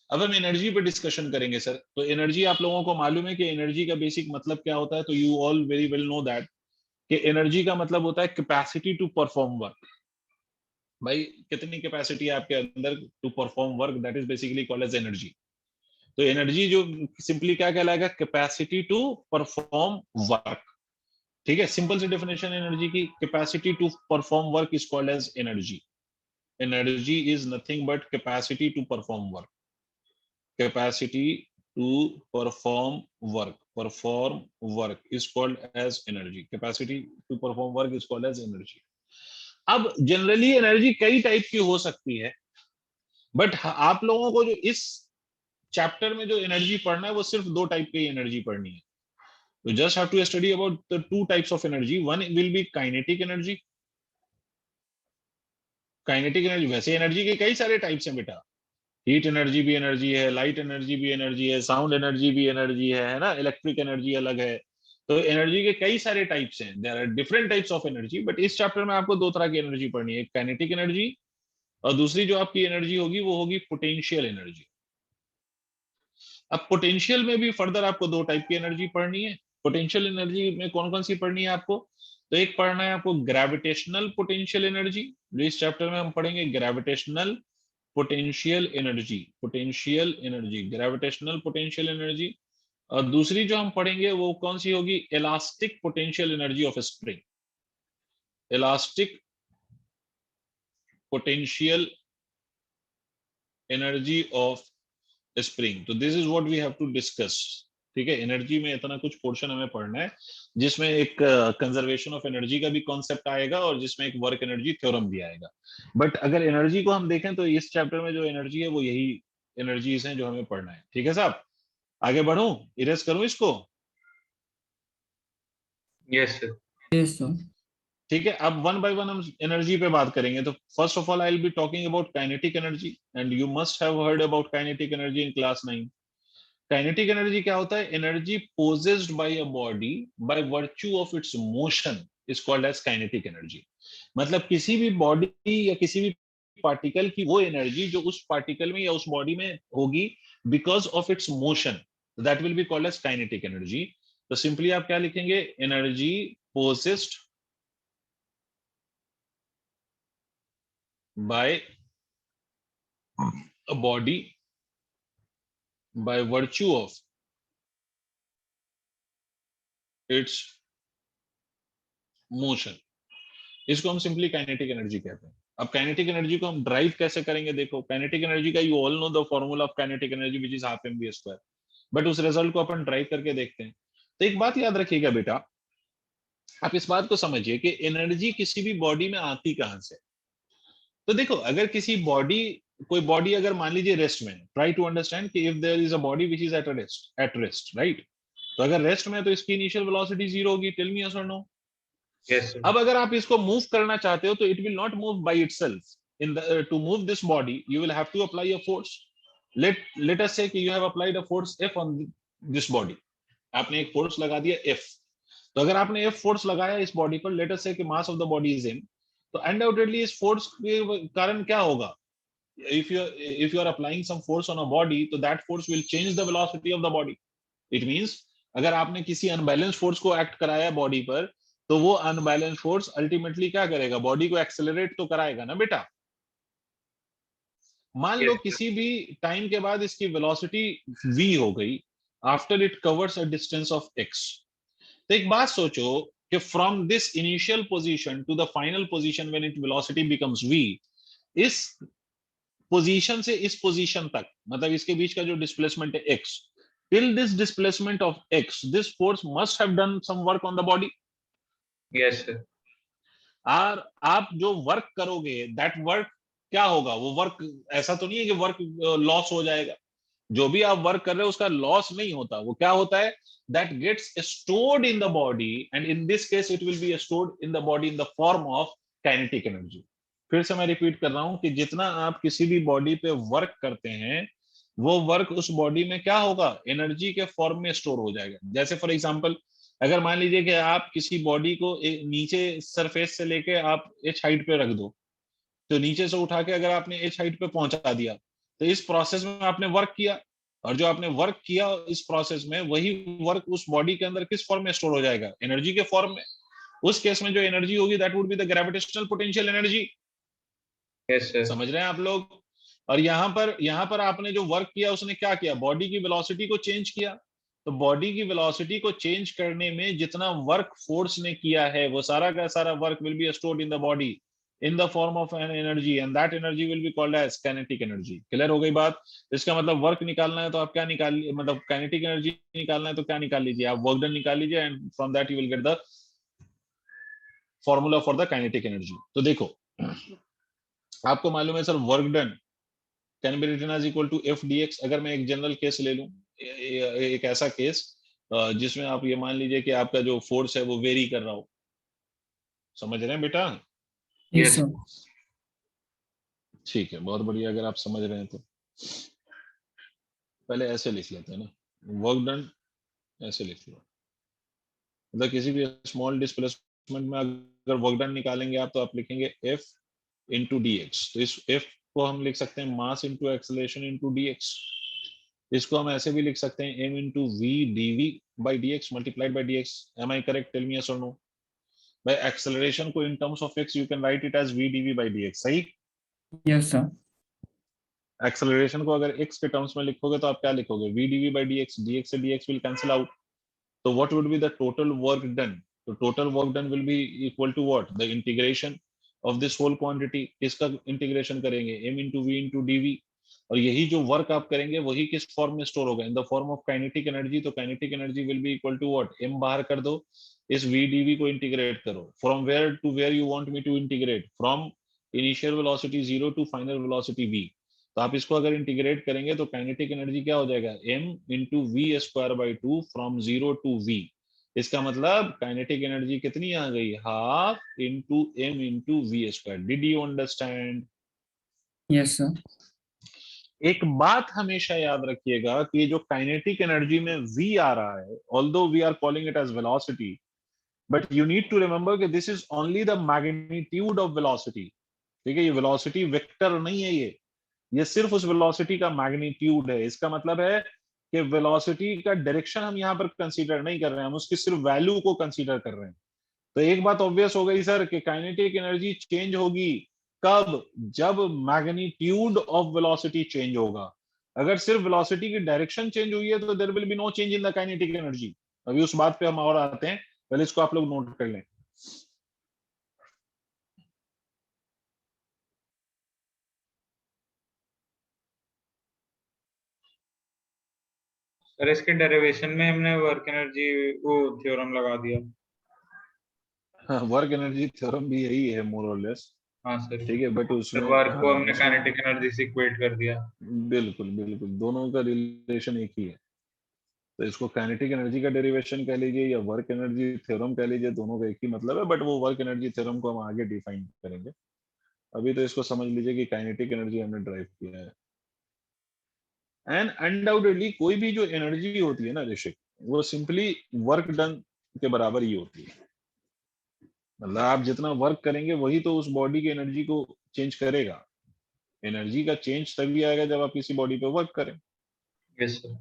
अब हम एनर्जी पे डिस्कशन करेंगे सर। तो एनर्जी आप लोगों को मालूम है कि एनर्जी का बेसिक मतलब क्या होता है, तो you all very well know that कि एनर्जी का मतलब होता है कैपेसिटी टू परफॉर्म वर्क। भाई कितनी कैपेसिटी है आपके अंदर to perform work, that is basically called as energy. तो एनर्जी जो सिंपली क्या कहलाएगा, कैपेसिटी टू परफॉर्म वर्क। ठीक है, सिंपल सी डेफिनेशन एनर्जी की, capacity to perform work is called as energy. Energy is nothing but capacity to perform work. Capacity to perform work is called as energy. Capacity to perform work is called as energy. अब generally energy कई type की हो सकती है, but आप लोगों को जो इस चैप्टर में जो एनर्जी पढ़ना है वो सिर्फ दो टाइप की एनर्जी पढ़नी है। You just have to study about the two types of energy. One will be kinetic energy. Kinetic energy, वैसे एनर्जी के कई सारे टाइप्स हैं बेटा। हीट एनर्जी भी एनर्जी है, लाइट एनर्जी भी एनर्जी है, साउंड एनर्जी भी एनर्जी है ना, इलेक्ट्रिक एनर्जी अलग है। तो एनर्जी के कई सारे टाइप्स हैं, there are different types of energy, but इस चैप्टर में आपको दो तरह की एनर्जी पढ़नी है, एक काइनेटिक एनर्जी और दूसरी जो आपकी एनर्जी होगी वो होगी पोटेंशियल एनर्जी। अब पोटेंशियल में भी फर्दर आपको दो टाइप की एनर्जी पढ़नी है। पोटेंशियल एनर्जी में कौन कौन सी पढ़नी है आपको, तो एक पढ़ना है आपको ग्रेविटेशनल पोटेंशियल एनर्जी, जो इस चैप्टर में हम पढ़ेंगे gravitational potential energy, gravitational potential energy. और दूसरी जो हम पढ़ेंगे वो कौन सी होगी, elastic potential energy of spring, elastic potential energy of spring. तो this is what we have to discuss. ठीक है, एनर्जी में इतना कुछ पोर्शन हमें पढ़ना है जिसमें एक कंजर्वेशन ऑफ एनर्जी का भी कॉन्सेप्ट आएगा और जिसमें एक वर्क एनर्जी थ्योरम भी आएगा। बट अगर एनर्जी को हम देखें तो इस चैप्टर में जो एनर्जी है वो यही एनर्जीज हैं जो हमें पढ़ना है। ठीक है साहब, आगे बढ़ूं, इरेज करूं इसको? Yes sir. Yes sir. ठीक है, अब वन बाय वन हम एनर्जी पे बात करेंगे। तो first of all I will be talking about kinetic energy, and you must have heard about kinetic energy in class 9। Kinetic energy क्या होता है, energy possessed by a body by virtue of its motion is called as kinetic energy. मतलब किसी भी body या किसी भी particle की वो एनर्जी जो उस पार्टिकल में या उस बॉडी में होगी because of its motion, that will be called as kinetic energy. तो सिंपली आप क्या लिखेंगे, energy possessed by a body by virtue of its motion, इसको हम सिंपली काइनेटिक एनर्जी कहते हैं। अब काइनेटिक एनर्जी को हम ड्राइव कैसे करेंगे, देखो काइनेटिक एनर्जी का you all know the formula of kinetic energy which is half mv square, but उस रिजल्ट को अपन ड्राइव करके देखते हैं। तो एक बात याद रखिएगा बेटा, आप इस बात को समझिए कि एनर्जी किसी भी बॉडी में आती कहां से। तो देखो अगर किसी बॉडी, कोई बॉडी अगर मान लीजिए रेस्ट में, ट्राई टू अंडरस्टैंड कि if there is a body which is at rest right, तो अगर रेस्ट में तो इसकी इनिशियल वेलोसिटी जीरो होगी, टेल मी यस और नो। Yes sir. अब अगर आप इसको मूव करना चाहते हो तो it will not move by itself, in the to move this body you will have to apply a force. Let us say that you have applied a force F on this body, आपने एक force लगा दिया F। तो अगर आपने F force लगाया इस body पर, लेट अस से कि mass of the body is m, तो अनडाउटेडली इस फोर्स के कारण क्या होगा, if you are applying some force on a body, तो that force will change the velocity of the body. It means अगर आपने किसी अनबैलेंस फोर्स को एक्ट कराया बॉडी पर, तो वो अनबैलेंस फोर्स अल्टीमेटली क्या करेगा, बॉडी को एक्सेलरेट तो कराएगा ना बेटा। मान लो किसी भी टाइम के बाद इसकी वेलोसिटी v हो गई after it covers a distance of x। तो एक बात सोचो कि from this initial position to the final position when it velocity becomes v, इस पोजीशन से इस पोजीशन तक, मतलब इसके बीच का जो डिस्प्लेसमेंट है x, till this displacement of x this force must have done some work on the body. Yes sir. और आप जो वर्क करोगे दैट वर्क क्या होगा, वो वर्क ऐसा तो नहीं है कि वर्क लॉस हो जाएगा। जो भी आप वर्क कर रहे हो उसका लॉस नहीं होता, वो क्या होता है, that gets stored in the body, and in this case it will be stored in the body in the form of kinetic energy. फिर से मैं रिपीट कर रहा हूं कि जितना आप किसी भी बॉडी पे वर्क करते हैं वो वर्क उस बॉडी में क्या होगा, एनर्जी के फॉर्म में स्टोर हो जाएगा। जैसे फॉर एग्जांपल अगर मान लीजिए कि आप किसी बॉडी को नीचे सरफेस से लेके आप h हाइट पे रख दो, तो नीचे से उठा के अगर आपने h हाइट पे पहुंचा दिया, तो इस प्रोसेस में आपने वर्क किया, और जो आपने वर्क किया इस प्रोसेस में, वही वर्क उस बॉडी के अंदर किस फॉर्म में स्टोर हो जाएगा? एनर्जी के फॉर्म में। उस केस में जो एनर्जी होगी that would be the gravitational potential energy. Yes sir. समझ रहे हैं आप लोग? और यहाँ पर आपने जो वर्क किया उसने क्या किया? बॉडी की वेलोसिटी को चेंज किया। तो बॉडी की वेलोसिटी को चेंज करने में जितना वर्क फोर्स ने किया है, वो सारा का सारा work will be stored in the body in the form of an energy, and that energy will be called as kinetic energy. Clear हो गई बात? इसका मतलब वर्क निकालना है तो आप क्या निकाल, मतलब काइनेटिक एनर्जी निकालना है तो क्या निकाल लीजिए? आप वर्क डन निकाल लीजिए, and from that you will get the formula for the kinetic energy. तो देखो, आपको मालूम है sir, work done can be written as equal to F D X. अगर मैं एक जनरल केस ले लूं, एक ऐसा केस जिसमें आप ये मान लीजिए कि आपका जो फोर्स है वो वेरी कर रहा हो। समझ रहे हैं बेटा? Yes yes. सर। ठीक है, बहुत बढ़िया। अगर आप समझ रहे हैं तो पहले ऐसे लिख लेते हैं ना, वर्क डन ऐसे लिख लो। मतलब किसी भी स्मॉल डिस्प्लेसमेंट में अगर वर्क डन निकालेंगे आप, तो आप लिखेंगे एफ इंटू डी एक्स। तो इस एफ को हम लिख सकते हैं mass into acceleration into d x. इसको हम ऐसे भी लिख सकते हैं m into v d v by d x multiplied by d x. Am I correct? Tell me yes और नो। भाई एक्सेलरेशन को in terms of x you can write it as v d v by d x. सही? Yes sir. Acceleration को अगर x के terms में लिखोगे तो आप क्या लिखोगे? V d v by d x. D x से d x will cancel out. तो what would be the total work done? तो total work done will be equal to what? The integration of this whole quantity. किसका integration करेंगे? M into v into d v. और यही जो work आप करेंगे वही किस फॉर्म में स्टोर होगा? In the form of kinetic energy. तो kinetic energy will be equal to what? M बाहर कर दो, इस वी डी वी को इंटीग्रेट करो। From where to where you want me to integrate? From initial velocity 0 to final velocity v। तो आप इसको अगर इंटीग्रेट करेंगे तो काइनेटिक एनर्जी क्या हो जाएगा? m into we square by two from 0 to v। इसका मतलब काइनेटिक एनर्जी कितनी आ गई? Half into m into we square. Did you understand? Yes sir. एक बात हमेशा याद रखिएगा कि जो काइनेटिक एनर्जी में v आ रहा है, although we are calling it as velocity, but you need to remember कि this is only the magnitude of velocity. ठीक है? ये वेलोसिटी वेक्टर नहीं है, ये सिर्फ उस वेलोसिटी का मैग्नीट्यूड है। इसका मतलब है कि वेलोसिटी का डायरेक्शन हम यहाँ पर कंसीडर नहीं कर रहे हैं, हम उसकी सिर्फ वैल्यू को कंसीडर कर रहे हैं। तो एक बात ऑब्वियस हो गई सर कि काइनेटिक एनर्जी चेंज होगी कब? जब मैग्नीट्यूड ऑफ वेलोसिटी चेंज होगा। अगर सिर्फ वेलोसिटी की डायरेक्शन चेंज हुई है तो there will be no change in the kinetic energy. अभी उस बात पे हम और आते हैं, पहले इसको आप लोग नोट कर लें। सर इसके डेरिवेशन में हमने वर्क एनर्जी वो थ्योरम लगा दिया। वर्क एनर्जी थ्योरम भी यही है मोर और लेस। हाँ सर। ठीक है, बट सर उसमें वर्क को हाँ हमने उसमें काइनेटिक एनर्जी से इक्वेट कर दिया। बिल्कुल बिल्कुल दोनों का रिलेशन एक ही है। तो इसको काइनेटिक एनर्जी का डेरिवेशन कह लीजिए या वर्क एनर्जी थ्योरम कह लीजिए, दोनों का एक ही मतलब है। बट वो वर्क एनर्जी थ्योरम को हम आगे डिफाइन करेंगे। अभी तो इसको समझ लीजिए कि काइनेटिक एनर्जी हमने ड्राइव किया है। एंड अनडाउटेडली कोई भी जो एनर्जी होती है ना ऋषिक, वो सिंपली वर्क डन के बराबर ही होती है। मतलब आप जितना वर्क करेंगे वही तो उस बॉडी की एनर्जी को चेंज करेगा। एनर्जी का चेंज तभी आएगा जब आप किसी बॉडी पे वर्क करें। Yes sir.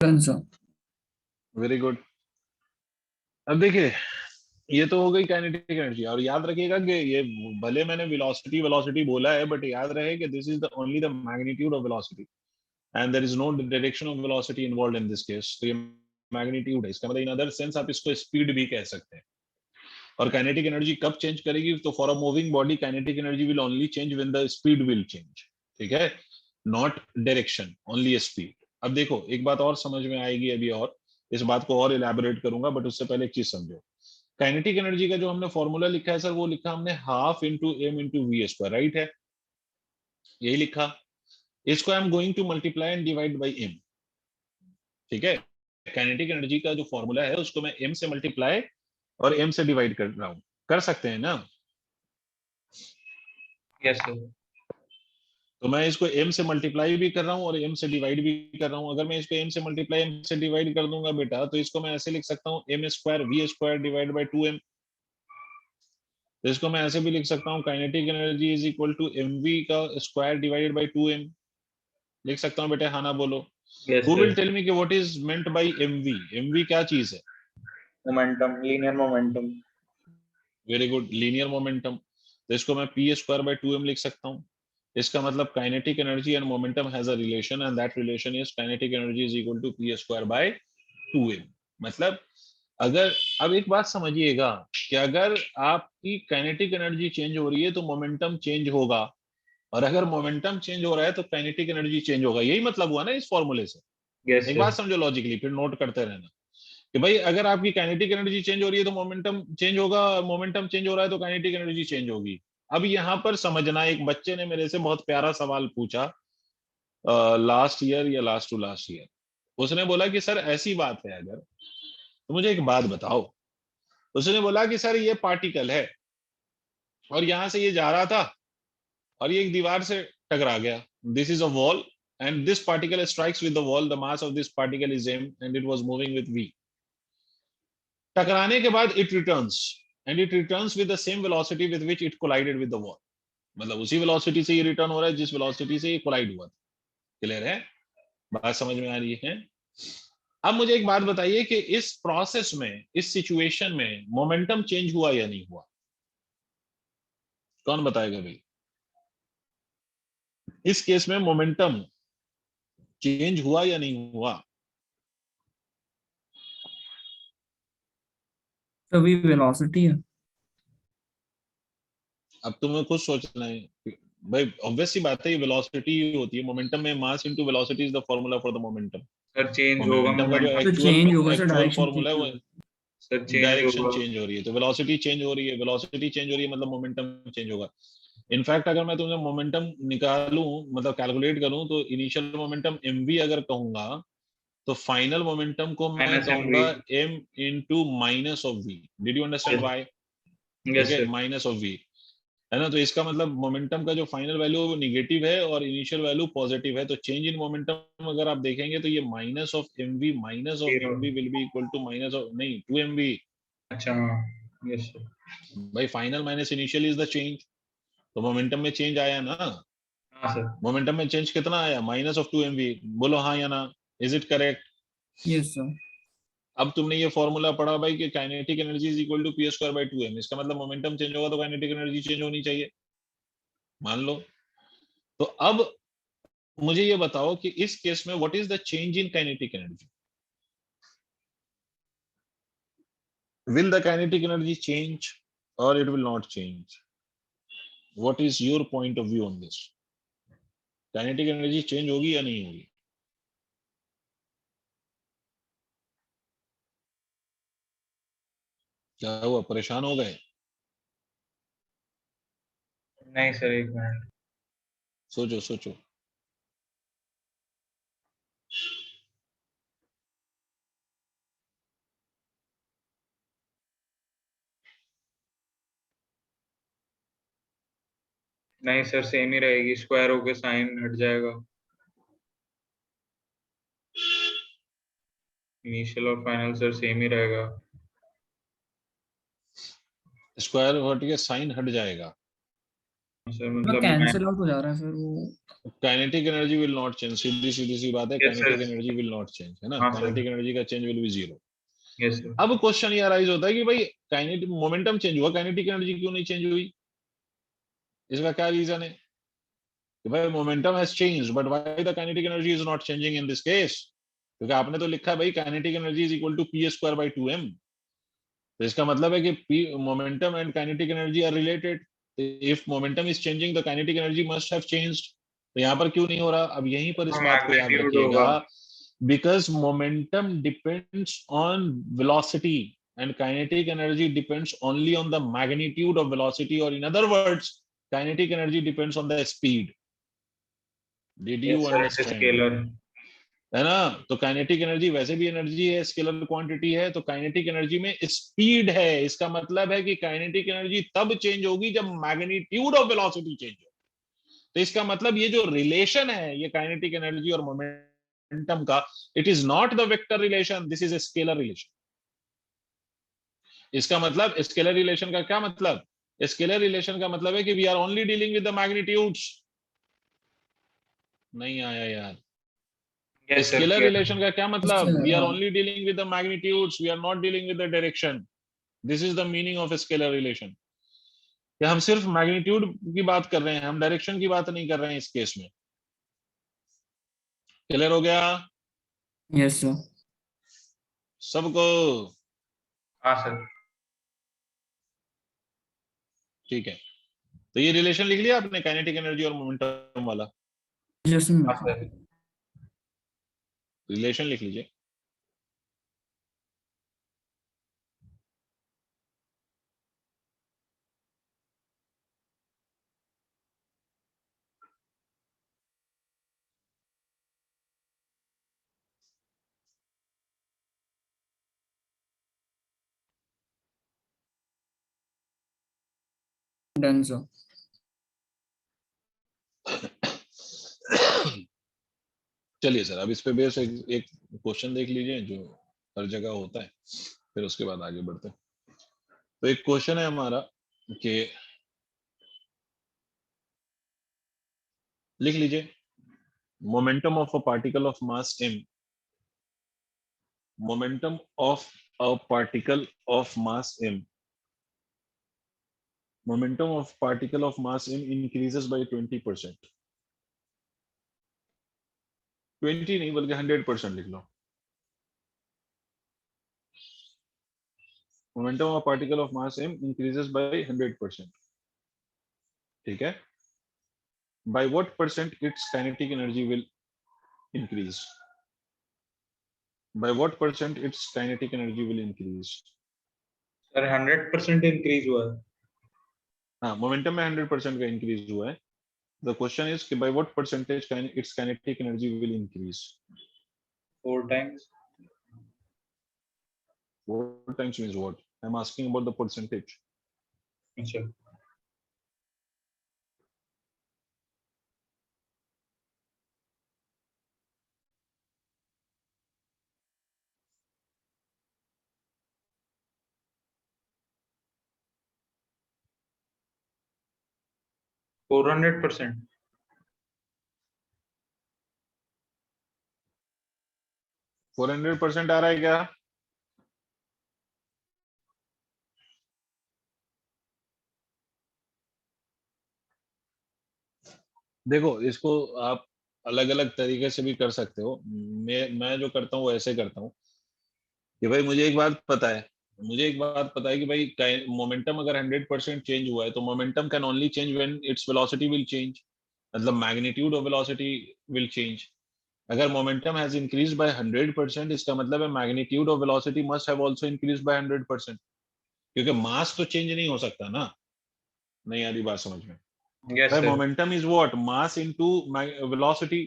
Done sir. Very good. अब देखिए, ये तो हो गई काइनेटिक एनर्जी, और याद रखिएगा कि ये भले मैंने वेलोसिटी वेलोसिटी बोला है, बट याद रहे कि this is the only the magnitude of velocity and there is no direction of velocity involved in this case. तो ये मैग्नीट्यूड है, इसका मतलब इन अदर सेंस आप इसको स्पीड भी कह सकते हैं। और काइनेटिक एनर्जी कब चेंज करेगी? तो for a moving body kinetic energy will only change when the speed will change, ठीक है, नॉट डायरेक्शन, ओनली स्पीड। अब देखो एक बात और समझ में आएगी अभी, और इस बात को और इलैबोरेट करूंगा, बट उससे पहले एक चीज समझो। काइनेटिक एनर्जी का जो हमने फॉर्मूला लिखा है सर, वो लिखा हमने half into M into we square, right है, यही लिखा। इसको I am going to multiply and divide by M, ठीक है। काइनेटिक एनर्जी का जो फॉर्मूला है उसको मैं एम से मल्टीप्लाई और एम से डिवाइड कर रहा हूं, कर सकते हैं ना? Yes sir. तो मैं इसको m से मल्टीप्लाई भी कर रहा हूँ और m से डिवाइड भी कर रहा हूँ। अगर मैं इसको m से मल्टीप्लाई m से डिवाइड कर दूंगा बेटा, तो इसको मैं ऐसे लिख सकता हूँ m square v square divide by 2m। तो इसको मैं ऐसे भी लिख सकता हूँ kinetic energy is equal to mv का स्क्वायर डिवाइडेड बाई 2m। लिख सकता हूँ बेटा, हाँ ना बोलो। Yes who will sir. Tell me कि what is meant by mv? mv क्या चीज है? Momentum, linear momentum. Very good, linear momentum. तो इसको मैं p स्क्वायर बाई 2m लिख सकता हूँ। इसका मतलब kinetic energy and momentum has a relation and that relation is kinetic energy is equal to p square by 2m। मतलब अगर, अब एक बात समझिएगा कि अगर आपकी काइनेटिक एनर्जी चेंज हो रही है तो मोमेंटम चेंज होगा, और अगर मोमेंटम चेंज हो रहा है तो काइनेटिक एनर्जी चेंज होगा। यही मतलब हुआ ना इस फॉर्मूले से। यस एक सर। बात समझो लॉजिकली, फिर नोट करते रहना कि भाई अगर आपकी काइनेटिक एनर्जी चेंज हो रही है तो मोमेंटम चेंज होगा, मोमेंटम चेंज हो रहा है तो काइनेटिक एनर्जी चेंज होगी। अब यहाँ पर समझना, एक बच्चे ने मेरे से बहुत प्यारा सवाल पूछा लास्ट ईयर या लास्ट टू लास्ट ईयर। उसने बोला कि सर ऐसी बात है अगर, तो मुझे एक बात बताओ। उसने बोला कि सर ये पार्टिकल है और यहां से ये जा रहा था और ये एक दीवार से टकरा गया, this is a wall and this particle strikes with the wall, the mass of this particle is m and it was moving with v। टकराने के बाद it returns and it returns with the same velocity with which it collided with the wall. मतलब उसी velocity से ये return हो रहा है जिस वेलोसिटी से ये कोलाइड हुआ था। क्लियर है? बात समझ में आ रही है? अब मुझे एक बात बताइए कि इस प्रोसेस में, इस सिचुएशन में मोमेंटम चेंज हुआ या नहीं हुआ? कौन बताएगा भाई? इस केस में मोमेंटम चेंज हुआ या नहीं हुआ? तभी वेलोसिटी है। अब तुम्हें खुद सोचना है भाई, ऑब्वियस सी बात है, ये वेलोसिटी होती है। मोमेंटम में mass into velocity is the formula for the momentum. Sir change होगा मोमेंटम का जो मोमेंटम। तो एक्चुअल चेंज होगा sir, actual direction formula change है वो, होगा। सर चेंज डायरेक्शन होगा। चेंज हो रही है तो वेलोसिटी चेंज हो रही है, वेलोसिटी चेंज हो रही है मतलब मोमेंटम चेंज होगा। इनफैक्ट अगर मैं तुम्हें मोमेंटम निकालूं, मतलब कैलकुलेट करूं, तो इनिशियल मोमेंटम mv अगर कहूंगा तो फाइनल मोमेंटम को मैं माइनस एम वी। कहूंगा m into minus of v। Did you understand why? ठीक यस है, सर। माइनस ऑफ v, है ना। तो इसका मतलब मोमेंटम का जो फाइनल वैल्यू है वो निगेटिव है और इनिशियल वैल्यू पॉजिटिव है। तो चेंज इन मोमेंटम अगर आप देखेंगे तो ये minus of mv, minus of zero. mv will be equal to minus of, नहीं, 2mv। अच्छा हाँ। Yes sir. भाई final minus initial is the change, तो मोमेंटम में चेंज आया ना। हाँ सर। मोमेंटम में चेंज कितना आया? Minus of 2mv। बोलो हाँ या ना, is it correct? Yes sir. अब तुमने ये फॉर्मूला पढ़ा भाई कि kinetic energy is equal to p square by 2m, इसका मतलब मोमेंटम चेंज होगा तो काइनेटिक एनर्जी चेंज होनी चाहिए, मान लो। तो अब मुझे ये बताओ कि इस केस में what is the change in kinetic energy? Will the kinetic energy change और it will not change? What is your point of view on this? Kinetic energy change होगी या नहीं होगी? क्या हुआ, परेशान हो गए? नहीं सर, एक मिनट। सोचो सोचो। नहीं सर, सेम ही रहेगी, स्क्वायर होके साइन हट जाएगा। इनिशियल और फाइनल सर सेम ही रहेगा। स्क्वायर हट के साइन हट जाएगा? सर मतलब मतलब कैंसिल आउट हो जा रहा है सर वो। Kinetic energy will not change, सीधी सीधी सी बात है, Yes, sir. Kinetic energy will not change, है ना, हाँ, sir. काइनेटिक एनर्जी का change will be zero. Yes sir. अब क्वेश्चन ये अराइज होता है कि भाई काइनेटिक मोमेंटम चेंज हुआ, काइनेटिक एनर्जी क्यों नहीं चेंज हुई? इसका क्या रीजन है कि भाई momentum has changed but why the kinetic energy is not changing in this case? क्योंकि आपने तो लिखा है भाई kinetic energy is equal to p²/2m, तो इसका मतलब है कि p momentum and kinetic energy are related. If momentum is changing the kinetic energy must have changed. तो यहाँ पर क्यों नहीं हो रहा? अब यहीं पर इस बात को याद मैग्नीट्यूड रखिएगा, होगा। because momentum depends on velocity and kinetic energy depends only on the magnitude of velocity, or in other words kinetic energy depends on the speed. Did you yes sir, it's understand? Scalar. है ना? तो kinetic energy वैसे भी energy है, scalar quantity है, तो kinetic energy में speed है। इसका मतलब है कि काइनेटिक एनर्जी तब चेंज होगी जब मैग्नीट्यूड ऑफ वेलोसिटी चेंज हो। तो इसका मतलब ये जो रिलेशन है ये काइनेटिक एनर्जी और मोमेंटम का, it is not the vector relation, this is a scalar relation. इसका मतलब स्केलर रिलेशन का क्या मतलब? स्केलर रिलेशन का मतलब है कि we are only dealing with the magnitudes. नहीं आया यार। Yes sir. स्केलर रिलेशन का क्या मतलब? वी आर हाँ, only dealing with the magnitudes, we are not dealing with the direction. This is the meaning of scalar relation. कि हम सिर्फ मैग्नीट्यूड की बात कर रहे हैं, हम डायरेक्शन की बात नहीं कर रहे हैं इस केस में। क्लियर हो गया यस सर। सबको? हाँ सर। ठीक है, तो ये रिलेशन लिख लिया आपने, काइनेटिक एनर्जी और मोमेंटम वाला यस हाँ सर। सर। रिलेशन लिख लीजिए। Done sir. चलिए सर, अब इस पे बेस एक क्वेश्चन देख लीजिए जो हर जगह होता है, फिर उसके बाद आगे बढ़ते हैं। तो एक क्वेश्चन है हमारा कि लिख लीजिए, momentum of a particle of mass m, momentum of a particle of mass m, momentum of particle of mass m increases by 20%। 20 नहीं बल्कि 100% लिख लो। Momentum of particle of mass m increases by 100%। ठीक है, by what percent its kinetic energy will increase? By what percent its kinetic energy will increase? Sir 100% increase हुआ है। हाँ, momentum में 100% का इंक्रीज हुआ है। The question is कि by what percentage its kinetic energy will increase? 4 times। 4 times means what? I'm asking about the percentage. अच्छा। Four 400%। 400% आ रहा है क्या? देखो, इसको आप अलग अलग तरीके से भी कर सकते हो। मैं जो करता हूँ वो ऐसे करता हूँ कि भाई मुझे एक बात पता है कि भाई मोमेंटम अगर 100% चेंज हुआ है तो momentum can only change when its velocity will change, मतलब magnitude of velocity will change. अगर मोमेंटम हैज इंक्रीज बाय 100%, इसका मतलब है magnitude of velocity must have also increase by 100%, क्योंकि मास तो चेंज नहीं हो सकता ना। नहीं आ रही बात समझ में? यस भाई sir. Momentum is what, mass into velocity.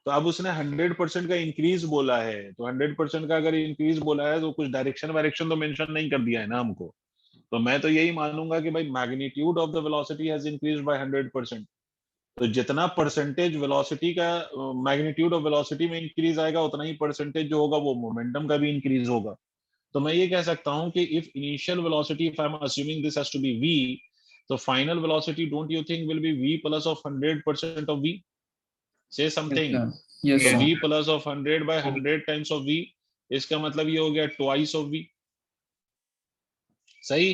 तो अब उसने 100% का इंक्रीज बोला है, तो 100% का अगर इंक्रीज बोला है तो कुछ डायरेक्शन वायरेक्शन तो मेंशन नहीं कर दिया है ना हमको। तो मैं तो यही मानूंगा कि भाई magnitude of the velocity has increase by 100%। तो जितना परसेंटेज वेलोसिटी का मैग्नीट्यूड ऑफ वेलोसिटी में इंक्रीज आएगा, उतना ही परसेंटेज जो होगा वो मोमेंटम का भी इंक्रीज होगा। तो मैं ये कह सकता हूं कि if initial velocity, if I am assuming this has to be v, So final velocity, don't you think will be v plus of 100% of v? Say something. Yes, So sir. v plus of 100 by 100 times of v, इसका मतलब ये हो गया twice of v. सही?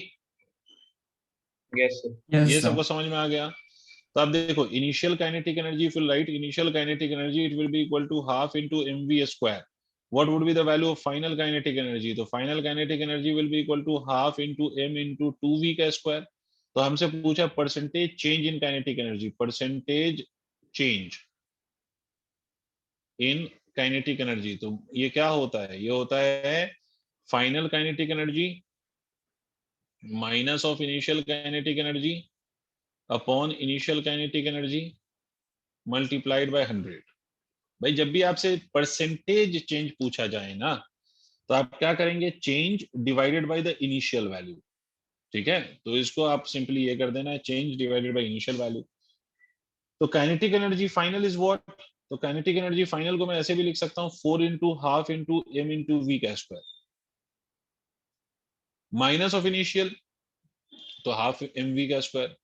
Yes, sir. Yes, ये sir. सबको समझ में आ गया? तो अब देखो initial kinetic energy, if you write initial kinetic energy, it will be equal to half into mv square. What would be the value of final kinetic energy? तो final kinetic energy will be equal to half into m into 2v का square. तो हमसे पूछा percentage change in kinetic energy, percentage change in kinetic energy. तो ये क्या होता है? ये होता है final kinetic energy minus of initial kinetic energy upon initial kinetic energy multiplied by 100. भाई जब भी आपसे परसेंटेज चेंज पूछा जाए ना, तो आप क्या करेंगे? Change divided by the initial value. ठीक है, तो इसको आप सिंपली ये कर देना है, change divided by initial value. तो kinetic energy final is what? तो काइनेटिक एनर्जी फाइनल को मैं ऐसे भी लिख सकता हूं 4 into half into m into v का स्क्वायर माइनस ऑफ इनिशियल, तो हाफ mv का square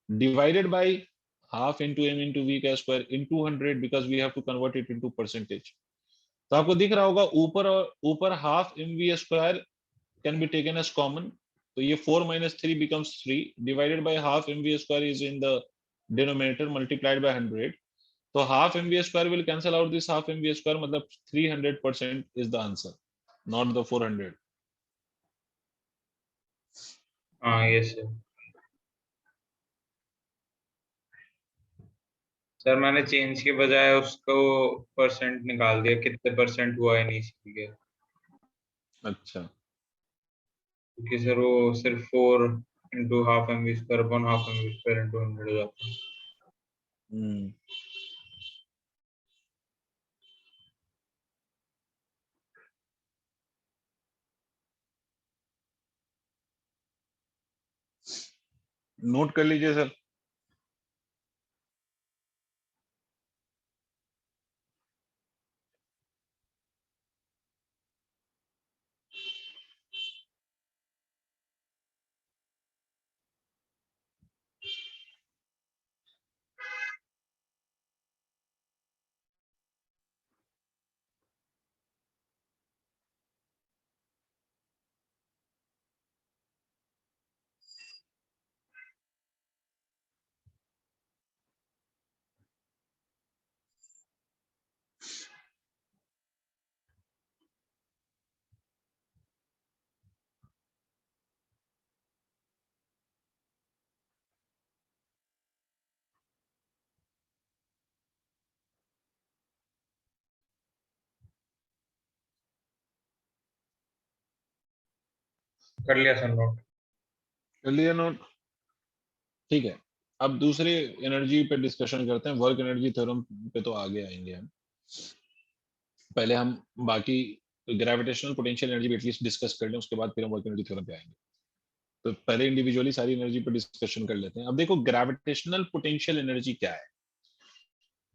divided by half into m into v का square into 100 because we have to convert it into percentage. तो आपको दिख रहा होगा ऊपर half mv square can be taken as common. तो ये 4 minus 3 becomes 3 divided by half mv square is in the denominator multiplied by 100. So half mv square will cancel out this half mv square, मतलब 300% is the answer, not the 400. हाँ, yes, sir. Sir मैंने change के बजाय उसको percent निकाल दिया, कितने percent हुआ है इनिशियल के, अच्छा, क्योंकि सर वो सिर्फ 4 into half mv square upon half mv square into 100 हो जाता है. नोट कर लीजिए सर. कर लिया सर नोट. कर लिया नोट. ठीक है, अब दूसरे एनर्जी पे डिस्कशन करते हैं. वर्क एनर्जी थ्योरम पे तो आगे आएंगे हम. पहले हम बाकी ग्रेविटेशनल पोटेंशियल एनर्जी भी एटलीस्ट डिस्कस कर लें, उसके बाद फिर हम वर्क एनर्जी थ्योरम पे आएंगे. तो पहले इंडिविजुअली सारी एनर्जी पे डिस्कशन कर लेते हैं. अब देखो ग्रेविटेशनल पोटेंशियल एनर्जी क्या है.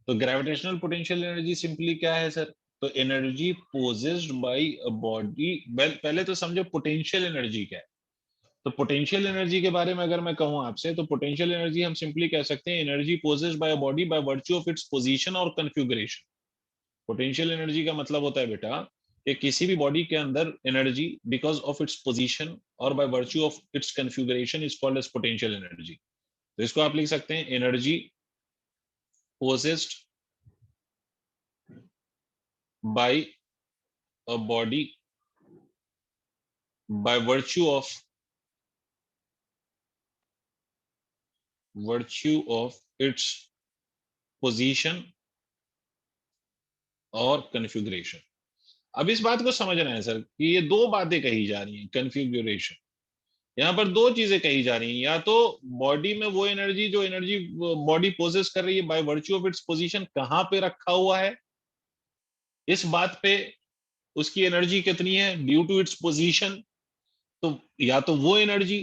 तो ग्रेविटेशनल पोटेंशियल एनर्जी सिंपली क्या है सर? तो energy possessed by a body. पहले तो समझो पोटेंशियल एनर्जी क्या है. तो पोटेंशियल एनर्जी के बारे में अगर मैं कहूं आपसे, तो पोटेंशियल एनर्जी हम सिंपली कह सकते हैं energy possessed by a body by virtue of its position और कन्फिगरेशन. पोटेंशियल एनर्जी का मतलब होता है बेटा कि किसी भी बॉडी के अंदर energy because of its position और by virtue of its configuration is called as potential energy. तो इसको आप लिख सकते हैं energy possessed by a body by virtue of its position और configuration. अब इस बात को समझना है सर कि ये दो बातें कही जा रही हैं. कन्फिगुरेशन, यहाँ पर दो चीजें कही जा रही हैं. या तो बॉडी में वो एनर्जी जो एनर्जी बॉडी पोजेस कर रही है bye virtue of its position, कहां पे रखा हुआ है, इस बात पे उसकी एनर्जी कितनी है ड्यू टू इट्स पोजीशन. तो या तो वो एनर्जी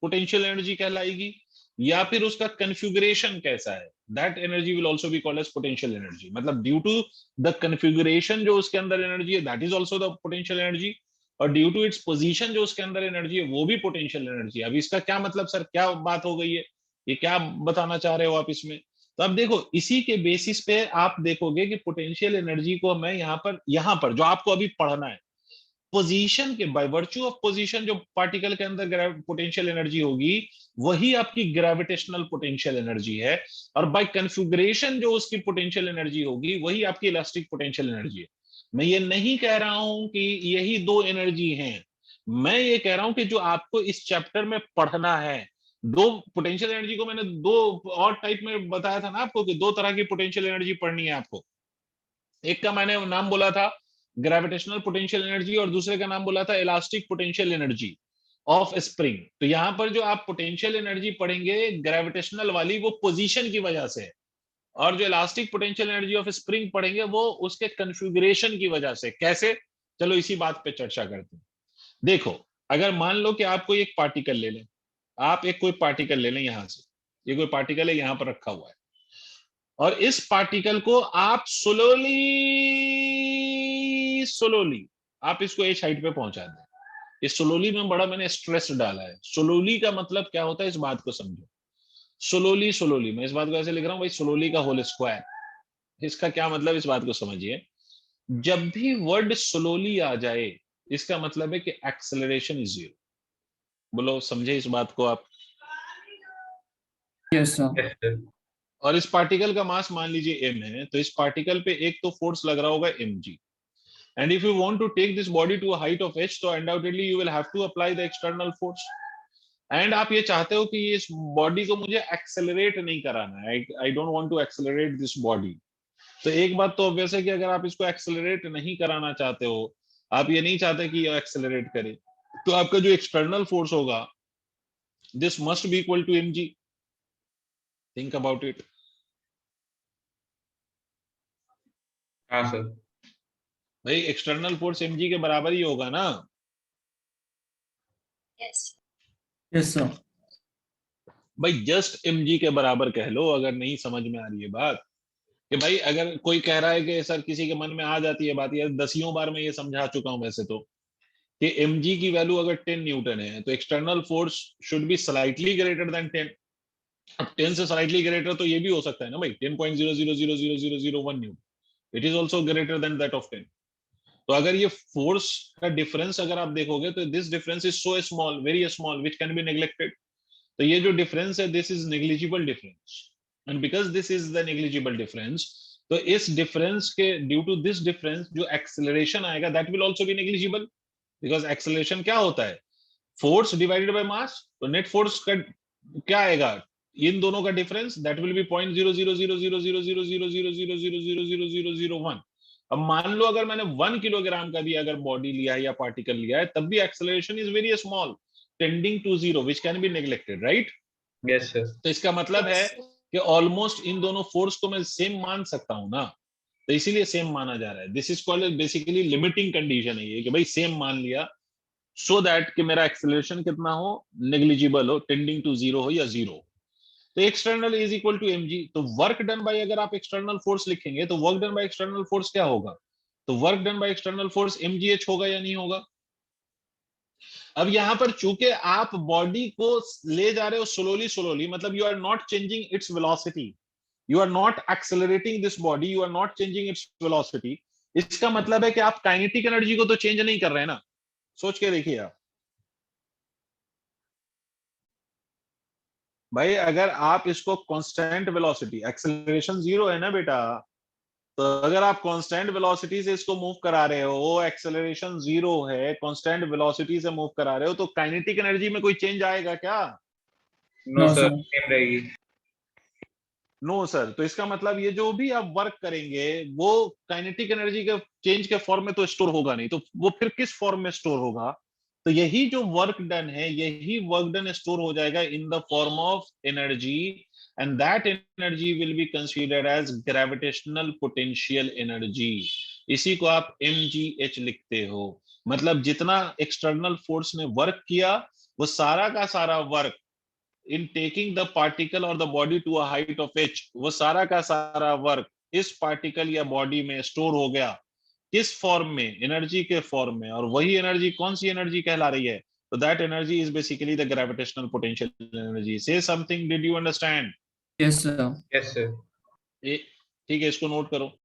पोटेंशियल एनर्जी कहलाएगी, या फिर उसका कन्फिगरेशन कैसा है, that energy will also be called as potential energy. मतलब ड्यू टू द कन्फिगरेशन जो उसके अंदर एनर्जी है, that is also the potential energy. और ड्यू टू इट्स पोजीशन जो उसके अंदर एनर्जी है वो भी पोटेंशियल एनर्जी है। अब इसका क्या मतलब सर, क्या बात हो गई है, ये क्या बताना चाह रहे हो आप इसमें? तो अब देखो, इसी के बेसिस पे आप देखोगे कि पोटेंशियल एनर्जी को मैं यहाँ पर जो आपको अभी पढ़ना है, पोजीशन के बाय वर्च्यू ऑफ पोजीशन जो पार्टिकल के अंदर पोटेंशियल एनर्जी होगी वही आपकी ग्रेविटेशनल पोटेंशियल एनर्जी है, और बाय कन्फिगरेशन जो उसकी पोटेंशियल एनर्जी होगी वही आपकी इलास्टिक पोटेंशियल एनर्जी है। मैं ये नहीं कह रहा हूं कि यही दो एनर्जी हैं, मैं ये कह रहा हूं कि जो आपको इस चैप्टर में पढ़ना है, दो पोटेंशियल एनर्जी को मैंने दो और टाइप में बताया था ना आपको कि दो तरह की पोटेंशियल एनर्जी पढ़नी है आपको। एक का मैंने नाम बोला था ग्रेविटेशनल पोटेंशियल एनर्जी और दूसरे का नाम बोला था elastic potential energy of spring. तो यहां पर जो आप पोटेंशियल एनर्जी पढ़ेंगे ग्रेविटेशनल वाली वो पोजीशन की वजह से, और जो elastic potential energy of spring पढ़ेंगे वो उसके कन्फिगरेशन की वजह से। कैसे? चलो इसी बात पे चर्चा करते हैं। देखो, अगर मान लो कि आपको एक पार्टिकल ले लें, आप एक कोई पार्टिकल ले लें, यहां से ये कोई पार्टिकल है यहां पर रखा हुआ है, और इस पार्टिकल को आप स्लोली आप इसको एच हाइट पे पहुंचा दें। इस स्लोली में बड़ा मैंने स्ट्रेस डाला है। स्लोली का मतलब क्या होता है इस बात को समझो। स्लोली मैं इस बात को ऐसे लिख रहा हूं भाई, स्लोली का होल स्क्वायर। इसका क्या मतलब इस बात को समझिए, जब भी वर्ड स्लोली आ जाए इसका मतलब है कि एक्सेलरेशन इज 0। बोलो, समझे इस बात को आप? Yes sir. Yes, sir. और इस पार्टिकल का मास मान लीजिए m है, तो इस पार्टिकल पे एक तो फोर्स लग रहा होगा mg, and if you want to take this body to a height of h, so undoubtedly you will have to apply the external force, and आप ये चाहते हो कि इस बॉडी को मुझे एक्सेलरेट नहीं कराना है, I don't want to accelerate this body. तो एक बात तो ऑब्वियस है कि अगर आप इसको एक्सेलरेट नहीं कराना चाहते हो, आप ये नहीं चाहते कि ये एक्सेलरेट करे, तो आपका जो एक्सटर्नल फोर्स होगा this must be equal to mg। Think about it. हाँ सर। भाई एक्सटर्नल फोर्स mg के बराबर ही होगा ना? Yes sir. भाई जस्ट mg के बराबर कह लो, अगर नहीं समझ में आ रही है बात। कि भाई अगर कोई कह रहा है कि सर किसी के मन में आ जाती है बात, यार दसियों बार मैं ये समझा चुका हूं वैसे तो, कि mg की वैल्यू अगर 10 न्यूटन है तो external force should be slightly greater than 10। अब 10 से स्लाइटली ग्रेटर तो ये भी हो सकता है ना भाई, 10.00000001 Newton, it is also greater than that of 10। तो अगर ये फोर्स का डिफरेंस अगर आप देखोगे तो this difference is so small, very small, which can be neglected. तो ये जो डिफरेंस है this is negligible difference, and because this is the negligible difference, तो इस डिफरेंस के ड्यू टू दिस डिफरेंस जो एक्सेलरेशन आएगा that will also B negligible, because acceleration क्या होता है, फोर्स डिवाइडेड बाय मास। तो नेट फोर्स का क्या आएगा, इन दोनों का डिफरेंस, दैट विल बी 0.00000000000000001। अब मान लो अगर मैंने 1 किलोग्राम का भी अगर बॉडी लिया है या पार्टिकल लिया है, तब भी acceleration is very small, tending to 0, which can be neglected, right? Yes sir. तो इसका मतलब है कि ऑलमोस्ट इन दोनों फोर्स को मैं सेम मान सकता हूं ना, तो इसीलिए सेम माना जा रहा है। This is called basically limiting condition है ये, कि भाई सेम मान लिया सो दैट कि मेरा एक्सेलरेशन कितना हो, नेग्लिजिबल हो, टेंडिंग टू 0 हो या 0। तो external is equal to mg। तो वर्क डन बाय, अगर आप एक्सटर्नल फोर्स लिखेंगे तो work done by external force क्या होगा, तो work done by external force mgh होगा या नहीं होगा? अब यहां पर चूंकि आप बॉडी को ले जा रहे हो स्लोली, मतलब you are not changing its velocity, you are not accelerating this body, you are not changing its velocity. इसका मतलब है कि आप काइनेटिक एनर्जी को तो चेंज नहीं कर रहे हैं ना। सोच के देखिए आप भाई, अगर आप इसको कांस्टेंट वेलोसिटी, एक्सेलरेशन 0 है ना बेटा, तो अगर आप कांस्टेंट वेलोसिटी से इसको मूव करा रहे हो, एक्सेलरेशन 0 है, कांस्टेंट वेलोसिटी से मूव करा रहे हो, तो काइनेटिक एनर्जी में कोई चेंज आएगा क्या? नो No, सर, sir. सेम रहेगी। No sir. तो इसका मतलब ये जो भी आप वर्क करेंगे वो काइनेटिक एनर्जी के चेंज के फॉर्म में तो स्टोर होगा नहीं, तो वो फिर किस फॉर्म में स्टोर होगा? तो यही जो वर्क डन है, यही वर्क डन स्टोर हो जाएगा in the form of energy, and that energy will be considered as gravitational potential energy. इसी को आप mgh लिखते हो। मतलब जितना एक्सटर्नल फोर्स ने वर्क किया वो सारा का सारा work in taking the particle or the body to a height of h, वो सारा का सारा वर्क इस पार्टिकल या बॉडी में स्टोर हो गया, किस फॉर्म में, एनर्जी के फॉर्म में, और वही एनर्जी कौन सी एनर्जी कहला रही है, तो that energy is basically the gravitational potential energy. से something, did you understand? Yes, sir. Yes sir. ठीक है, इसको नोट करो।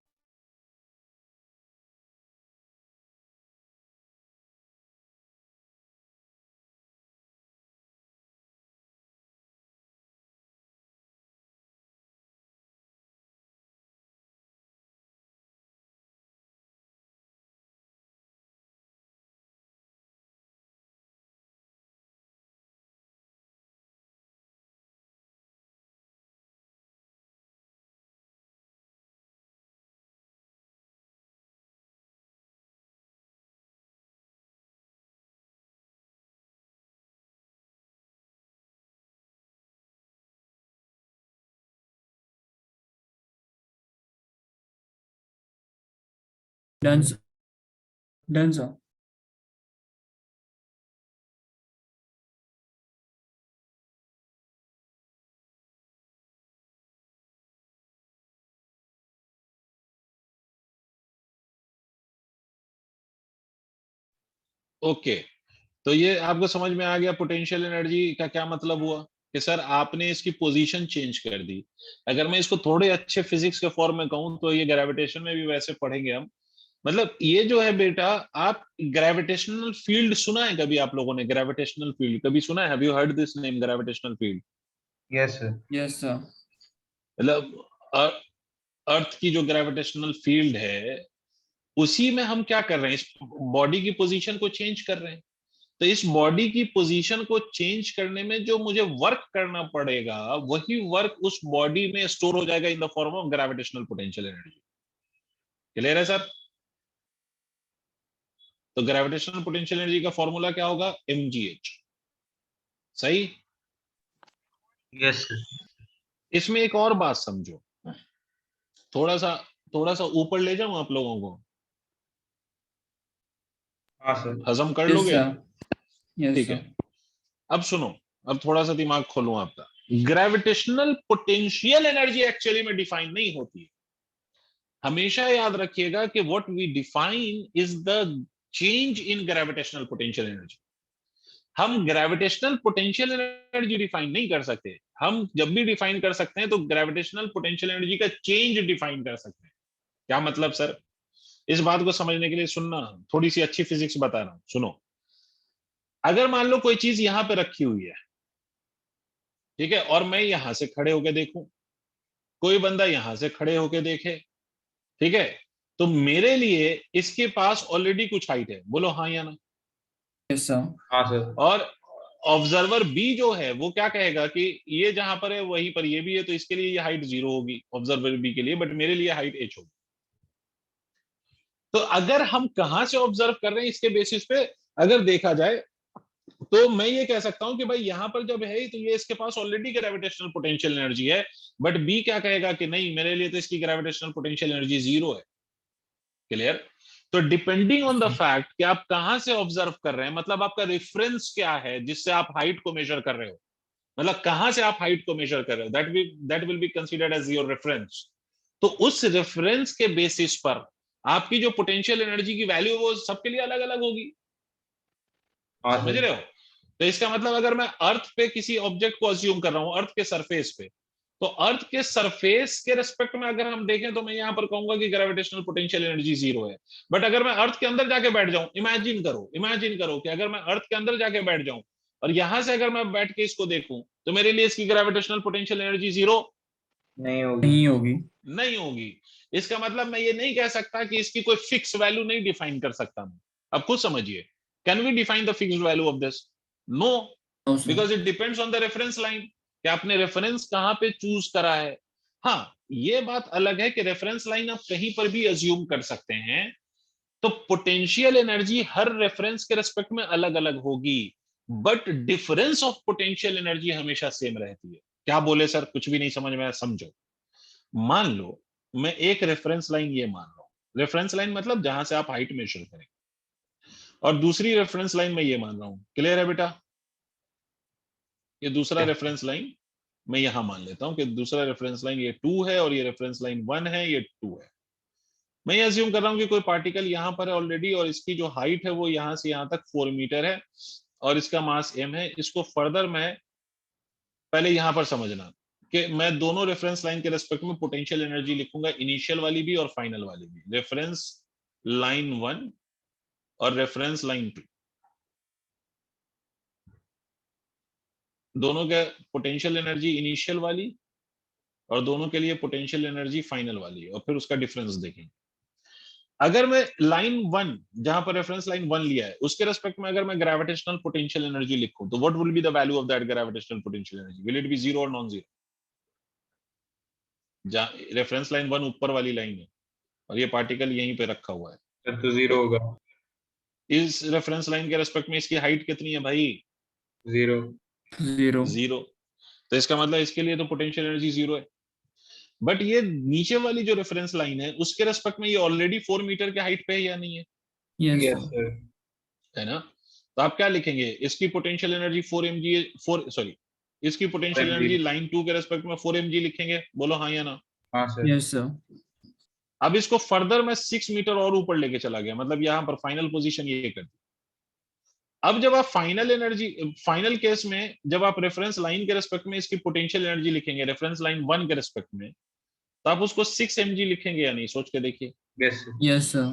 Done, sir. Done, sir. Okay, तो ये आपको समझ में आ गया पोटेंशियल एनर्जी का क्या मतलब हुआ, कि सर आपने इसकी पोजीशन चेंज कर दी। अगर मैं इसको थोड़े अच्छे फिजिक्स के फॉर्म में कहूं तो ये ग्रेविटेशन में भी वैसे पढ़ेंगे हम। मतलब ये जो है बेटा, आप ग्रेविटेशनल फील्ड सुना है कभी आप लोगों ने? ग्रेविटेशनल फील्ड कभी सुना है? Have you heard this name, gravitational field? Yes sir. Yes, sir. मतलब अर्थ की जो ग्रेविटेशनल फील्ड है, उसी में हम क्या कर रहे हैं, इस बॉडी की पोजीशन को चेंज कर रहे हैं। तो इस बॉडी की पोजीशन को चेंज करने में जो मुझे वर्क करना पड़ेगा, वही वर्क उस बॉडी में स्टोर हो जाएगा in the form of gravitational potential energy. Clear है सर? तो ग्रेविटेशनल पोटेंशियल एनर्जी का फॉर्मूला क्या होगा? mgh। सही। Yes sir. इसमें एक और बात समझो, थोड़ा सा ऊपर ले जाऊं आप लोगों को, हाँ सर। हजम कर Yes, लोगे? sir. Yes, ठीक sir. है, अब सुनो, अब थोड़ा सा दिमाग खोलूं आपका। ग्रेविटेशनल पोटेंशियल एनर्जी एक्चुअली में डिफाइन नहीं होती है। हमेशा याद रखिएगा कि what we define is the change in gravitational potential energy. हम ग्रेविटेशनल पोटेंशियल एनर्जी डिफाइन नहीं कर सकते। हम जब भी डिफाइन कर सकते हैं तो ग्रेविटेशनल पोटेंशियल एनर्जी का चेंज डिफाइन कर सकते हैं। क्या मतलब सर? इस बात को समझने के लिए सुनना, थोड़ी सी अच्छी फिजिक्स बता रहा हूं, सुनो। अगर मान लो कोई चीज यहां पे रखी हुई है, ठीक है, और मैं यहां से खड़े होकर देखूं, कोई बंदा यहां से खड़े होकर देखे, ठीक है, तो मेरे लिए इसके पास ऑलरेडी कुछ हाइट है, बोलो हाँ या ना? Yes, sir. हाँ सर। और ऑब्जर्वर बी जो है वो क्या कहेगा कि ये जहां पर है वहीं पर ये भी है, तो इसके लिए ये हाइट 0 होगी ऑब्जर्वर बी के लिए, बट मेरे लिए हाइट h होगी। तो अगर हम कहां से ऑब्जर्व कर रहे हैं इसके बेसिस पे अगर देखा जाए, तो मैं ये कह सकता हूं कि भाई यहां पर जब है तो ये इसके पास ऑलरेडी ग्रेविटेशनल पोटेंशियल एनर्जी है, बट बी क्या कहेगा कि नहीं, मेरे लिए तो इसकी ग्रेविटेशनल पोटेंशियल एनर्जी 0 है। क्लियर? तो डिपेंडिंग ऑन द फैक्ट कि आप कहां से ऑब्जर्व कर रहे हैं, मतलब आपका रेफरेंस क्या है जिससे आप हाइट को मेजर कर रहे हो, मतलब कहां से आप हाइट को मेजर कर रहे हो, that will be considered as your reference. तो उस रेफरेंस के बेसिस पर आपकी जो पोटेंशियल एनर्जी की वैल्यू वो सबके लिए अलग अलग होगी। हाँ समझ सर। रहे हो? तो इसका मतलब अगर मैं अर्थ पे किसी ऑब्जेक्ट को अज्यूम कर रहा हूं, अर्थ के सरफेस पे, तो अर्थ के सरफेस के रिस्पेक्ट में अगर हम देखें तो मैं यहां पर कहूंगा कि ग्रेविटेशनल पोटेंशियल एनर्जी 0 है। बट अगर मैं अर्थ के अंदर जाके बैठ जाऊं, इमेजिन करो कि अगर मैं अर्थ के अंदर जाके बैठ जाऊं और यहां से अगर मैं बैठ के इसको देखूं, तो मेरे लिए इसकी ग्रेविटेशनल पोटेंशियल एनर्जी 0 नहीं होगी। नहीं होगी। नहीं होगी। इसका मतलब मैं ये नहीं कह सकता कि इसकी कोई फिक्स वैल्यू नहीं डिफाइन कर सकता मैं। अब खुद समझिए, can we define the fixed value of this? No, No, sir. Because it depends on the reference line कि आपने रेफरेंस कहां पे चूज करा है। हाँ, ये बात अलग है कि रेफरेंस लाइन आप कहीं पर भी अज्यूम कर सकते हैं, तो पोटेंशियल एनर्जी हर रेफरेंस के रेस्पेक्ट में अलग अलग होगी, but difference of potential energy हमेशा सेम रहती है। क्या बोले सर? कुछ भी नहीं समझ में आया? समझो, मान लो मैं एक रेफरेंस लाइन ये मान लो, रेफरेंस लाइन मतलब जहां से आप हाइट मेजर करें, और दूसरी रेफरेंस लाइन मैं ये मान रहा हूं। क्लियर है बेटा? ये दूसरा रेफरेंस लाइन मैं यहां मान लेता हूं कि दूसरा रेफरेंस लाइन ये 2 है और ये रेफरेंस लाइन 1 है, ये 2 है। मैं ये अज्यूम कर रहा हूँ कि कोई पार्टिकल यहाँ पर है ऑलरेडी और इसकी जो हाइट है वो यहाँ से यहाँ तक 4 मीटर है और इसका मास m है। इसको फर्दर मैं पहले यहाँ पर समझना कि मैं दोनों रेफरेंस लाइन के रेस्पेक्ट में पोटेंशियल एनर्जी लिखूंगा, इनिशियल वाली भी और फाइनल वाली भी। रेफरेंस लाइन 1 और रेफरेंस लाइन 2 दोनों के पोटेंशियल एनर्जी इनिशियल वाली और दोनों के लिए पोटेंशियल एनर्जी फाइनल वाली, और फिर उसका डिफरेंस देखेंगे। अगर मैं लाइन 1 जहां पर रेफरेंस लाइन 1 लिया है उसके रेस्पेक्ट में अगर मैं ग्रेविटेशनल पोटेंशियल एनर्जी लिखूं तो what will be the value of that gravitational potential energy? Will it be zero और नॉन जीरो? जहां रेफरेंस लाइन 1 ऊपर वाली लाइन है और ये पार्टिकल यहीं पे रखा हुआ है, तो जीरो होगा। इस रेफरेंस लाइन के रेस्पेक्ट में इसकी हाइट कितनी है भाई? जीरो। जीरो। तो इसका मतलब इसके लिए तो पोटेंशियल एनर्जी जीरो है। बट ये नीचे वाली जो रेफरेंस लाइन है उसके रेस्पेक्ट में ये ऑलरेडी 4 मीटर के हाइट पे है या नहीं है? Yes, yes sir. सर। है ना? तो आप क्या लिखेंगे? इसकी पोटेंशियल एनर्जी 4 mg 4 सॉरी इसकी पोटेंशियल mg। एनर्जी लाइन 2 के रेस्पेक्ट में 4 mg लिखेंगे। बोलो हाँ या ना? हाँ सर। Yes, sir. अब इसको फर्दर मैं 6 मीटर और ऊपर लेके चला गया, मतलब यहां पर फाइनल पोजीशन ये कर दी। अब जब आप फाइनल केस में जब आप रेफरेंस लाइन के रेस्पेक्ट में इसकी पोटेंशियल एनर्जी लिखेंगे रेफरेंस लाइन 1 के रेस्पेक्ट में, तो आप उसको 6 mg लिखेंगे या नहीं? सोच के देखिए। Yes sir. Yes, sir.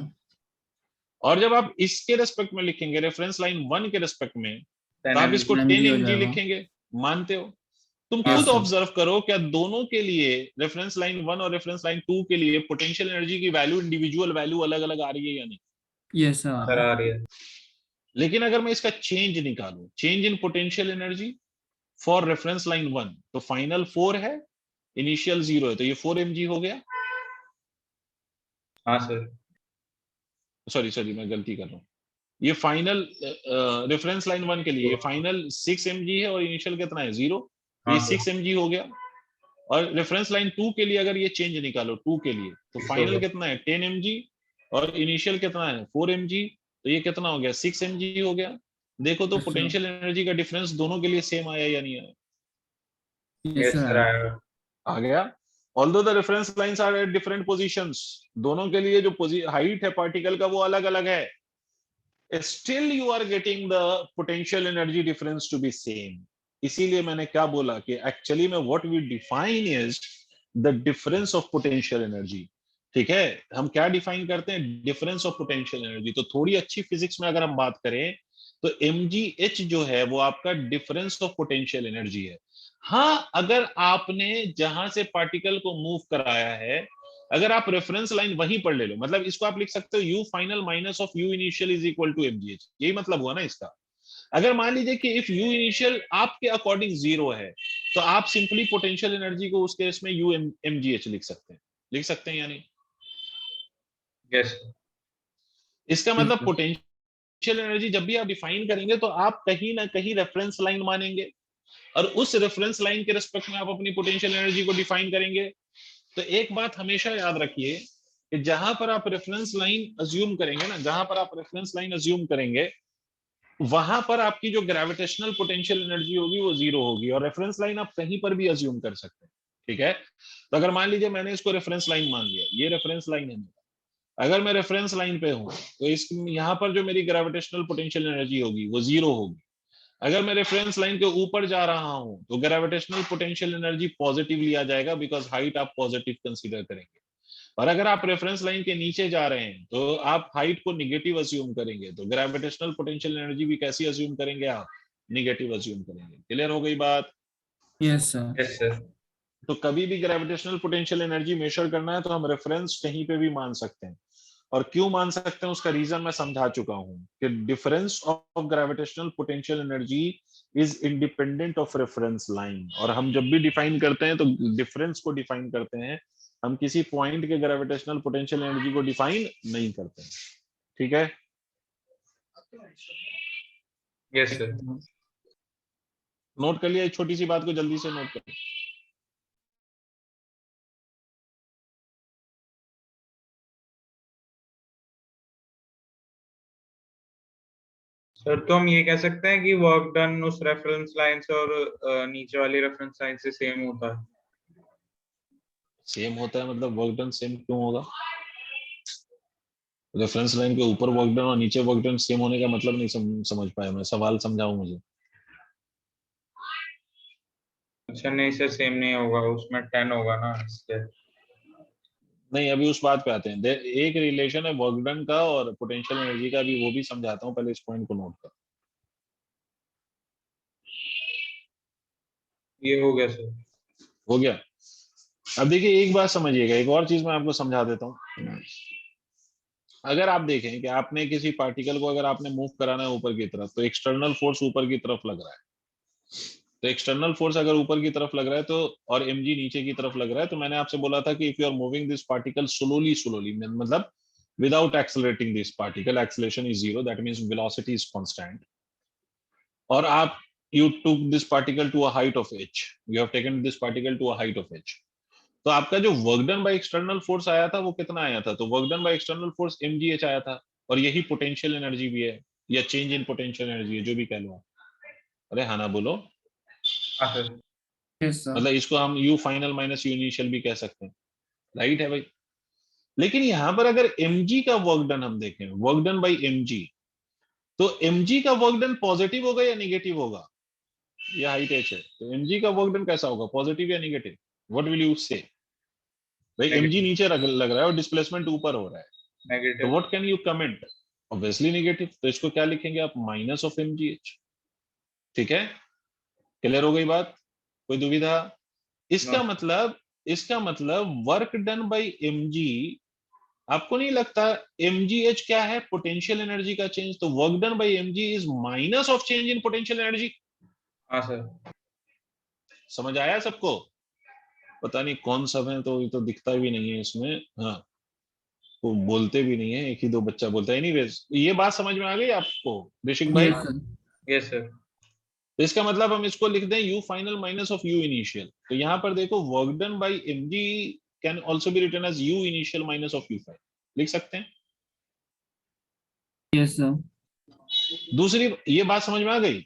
और जब आप इसके रेस्पेक्ट में लिखेंगे रेफरेंस लाइन 1 के रेस्पेक्ट में, तो आप 10 इसको 10 10 mg हो mg जाएगा। लिखेंगे। मानते हो? तुम हाँ, खुद sir. ऑब्जर्व करो, क्या दोनों के लिए रेफरेंस लाइन 1 और रेफरेंस लाइन 2 के लिए पोटेंशियल एनर्जी की वैल्यू, इंडिविजुअल वैल्यू अलग अलग आ रही है या नहीं? Yes, sir. सर आ रही है। लेकिन अगर मैं इसका चेंज निकालूं, change in potential energy for reference line 1, तो फाइनल 4 है, इनिशियल 0 है, तो ये 4 mg हो गया। हाँ सर। सॉरी मैं गलती कर रहा हूँ। ये फाइनल रेफरेंस लाइन 1 के लिए फाइनल 6 mg है और इनिशियल कितना है? 0। हाँ ये सर। 6 mg हो गया। और रेफरेंस लाइन 2 के लिए अगर ये चेंज निकालो 2 के लिए, तो फाइनल कितना है? 10 mg और इनिशियल कितना है? 4 mg। तो ये कितना हो गया? 6 mg हो गया। देखो तो Yes, sir. पोटेंशियल एनर्जी का डिफरेंस दोनों के लिए सेम आया या नहीं आया? Yes, yes sir. सर आएगा। आ गया। Although the reference lines are at different positions, दोनों के लिए जो हाइट है पार्टिकल का वो अलग अलग है, still you are getting the potential energy difference to be same. इसीलिए मैंने क्या बोला कि एक्चुअली में what we define is the difference of potential energy. ठीक है, हम क्या डिफाइन करते हैं? Difference of potential energy. तो थोड़ी अच्छी फिजिक्स में अगर हम बात करें तो mgh जो है वो आपका डिफरेंस ऑफ पोटेंशियल एनर्जी है। हाँ, अगर आपने जहां से पार्टिकल को मूव कराया है, अगर आप रेफरेंस लाइन वहीं पर ले लो, मतलब इसको आप लिख सकते हो u final minus of u initial is equal to mgh। यही मतलब हुआ ना इसका। अगर मान लीजिए कि इफ u इनिशियल आपके अकॉर्डिंग 0 है, तो आप सिंपली पोटेंशियल एनर्जी को उस केस में u mgh लिख सकते हैं या नहीं? यस। इसका Yes, मतलब sir. पोटेंशियल एनर्जी जब भी आप डिफाइन करेंगे तो आप कहीं ना कहीं रेफरेंस लाइन मानेंगे और उस रेफरेंस लाइन के रिस्पेक्ट में आप अपनी पोटेंशियल एनर्जी को डिफाइन करेंगे। तो एक बात हमेशा याद रखिए कि जहां पर आप रेफरेंस लाइन अज्यूम करेंगे ना, जहां पर आप रेफरेंस लाइन अज्यूम करेंगे वहां पर आपकी जो ग्रेविटेशनल पोटेंशियल एनर्जी होगी वो 0 होगी, और रेफरेंस लाइन आप कहीं पर भी अज्यूम कर सकते हैं। ठीक है, तो अगर मान लीजिए मैंने इसको रेफरेंस लाइन मान लिया, ये रेफरेंस लाइन है मेरा, अगर मैं रेफरेंस लाइन पे हूं तो इस यहाँ पर जो मेरी ग्रेविटेशनल पोटेंशियल एनर्जी होगी वो 0 होगी। अगर मैं रेफरेंस लाइन के ऊपर जा रहा हूं तो ग्रेविटेशनल पोटेंशियल एनर्जी पॉजिटिव लिया जाएगा, बिकॉज हाइट आप पॉजिटिव कंसीडर करेंगे। और अगर आप रेफरेंस लाइन के नीचे जा रहे हैं तो आप हाइट को निगेटिव अज्यूम करेंगे, तो ग्रेविटेशनल पोटेंशियल एनर्जी भी कैसी अज्यूम करेंगे? आप निगेटिव अज्यूम करेंगे। क्लियर हो गई बात? Yes, sir. Yes sir. तो कभी भी ग्रेविटेशनल पोटेंशियल एनर्जी मेजर करना है तो हम रेफरेंस कहीं पे भी मान सकते हैं। और क्यों मान सकते हैं उसका रीजन मैं समझा चुका हूं कि difference of gravitational potential energy is independent of reference line. और हम जब भी डिफाइन करते हैं तो डिफरेंस को डिफाइन करते हैं, हम किसी पॉइंट के ग्रेविटेशनल पोटेंशियल एनर्जी को डिफाइन नहीं करते हैं। ठीक है, यस सर। नोट कर लिया? एक छोटी सी बात को जल्दी से नोट कर। सर तो हम ये कह सकते हैं कि वर्क डन उस रेफरेंस लाइन से और नीचे वाली रेफरेंस लाइन से सेम होता है। सेम होता है मतलब वर्क डन सेम क्यों होगा? रेफरेंस लाइन के ऊपर वर्क डन और नीचे वर्क डन सेम होने का मतलब नहीं समझ पाया मैं, सवाल समझाओ मुझे। अच्छा नहीं सर, सेम नहीं होगा, उसमें 10 होगा ना इसलिए। नहीं, अभी उस बात पे आते हैं। एक रिलेशन है वर्क डन का और पोटेंशियल एनर्जी का, भी वो भी समझाता हूँ, पहले इस पॉइंट को नोट कर। ये हो गया सर। हो गया। अब देखिए एक बात समझिएगा, एक और चीज मैं आपको समझा देता हूँ। अगर आप देखें कि आपने किसी पार्टिकल को अगर आपने मूव कराना है ऊपर की तरफ, तो एक्सटर्नल फोर्स ऊपर की तरफ लग रहा है। तो एक्सटर्नल फोर्स अगर ऊपर की तरफ लग रहा है तो, और mg नीचे की तरफ लग रहा है, तो मैंने आपसे बोला था कि if you are moving this particle slowly मतलब without accelerating this particle, acceleration is zero, that means velocity is constant, और आप you took this particle to a height of h, you have taken this particle to a height of h, तो आपका जो work done by external force आया था वो कितना आया था? तो work done by external force mgh आया था, और यही पोटेंशियल एनर्जी भी है, या चेंज इन पोटेंशियल एनर्जी है, जो भी कह लो आप। अरे हाँ ना बोलो। हाँ सर। Yes, sir. मतलब इसको हम u final minus u initial भी कह सकते हैं, राइट है भाई। लेकिन यहां पर अगर mg का वर्क डन हम देखें, वर्क डन बाय mg, तो mg का वर्क डन पॉजिटिव होगा या निगेटिव होगा? ये हाइट h है, तो mg का वर्क डन कैसा होगा, पॉजिटिव या निगेटिव? व्हाट विल यू से? भाई mg नेगेटिव। नीचे लग रहा है और डिस्प्लेसमेंट ऊपर हो रहा है, तो negative. What can you comment? Obviously negative. तो इसको क्या लिखेंगे आप, माइनस ऑफ mgh। ठीक है, क्लियर हो गई बात? कोई दुविधा? नो। इसका मतलब वर्क डन बाय mg, आपको नहीं लगता mgh क्या है, पोटेंशियल एनर्जी का चेंज, तो work done by mg is minus of change in potential energy. हाँ सर। समझ आया सबको? पता नहीं कौन सब है, तो ये तो दिखता भी नहीं है इसमें। हाँ, वो बोलते भी नहीं है, एक ही दो बच्चा बोलता है। एनीवेज, ये बात समझ में आ गई आपको ऋषिक भाई? Yes, sir. Yes sir. तो इसका मतलब हम इसको लिख दें u final minus of u initial. तो यहां पर देखो work done by mg can also be written as u initial minus of u final, लिख सकते हैं। Yes, sir. दूसरी, ये बात समझ में आ गई?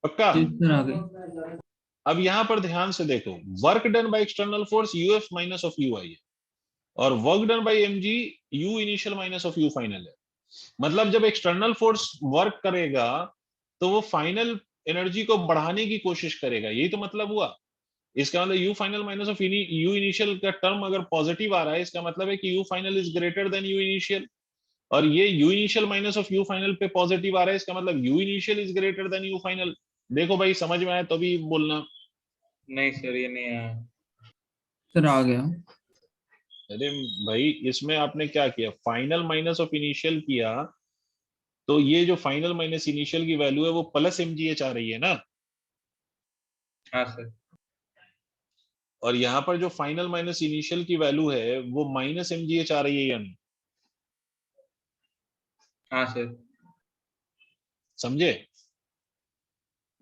पक्का? Yes, sir. आ गई. अब यहां पर ध्यान से देखो, work done by external force uf minus of u आई है, और work done by mg u initial minus of u final है। मतलब जब एक्सटर्नल फोर्स वर्क करेगा तो वो फाइनल एनर्जी को बढ़ाने की कोशिश करेगा, यही तो मतलब हुआ। इसका मतलब u final minus of u initial का टर्म अगर पॉजिटिव आ रहा है, इसका मतलब है कि u final is greater than u initial, और ये u initial minus of u final पे पॉजिटिव आ रहा है, इसका मतलब u initial is greater than u final. देखो भाई, समझ में आया तो भी बोलना। नहीं सर, ये नहीं आया। Sir, आ गया. अरे भाई, इसमें आपने क्या किया, फाइनल माइनस ऑफ इनिशियल किया, तो ये जो फाइनल माइनस इनिशियल की वैल्यू है वो प्लस mgh आ रही है ना, हाँ सर। और यहाँ पर जो फाइनल माइनस इनिशियल की वैल्यू है वो माइनस mgh आ रही है या नहीं? हाँ सर। समझे?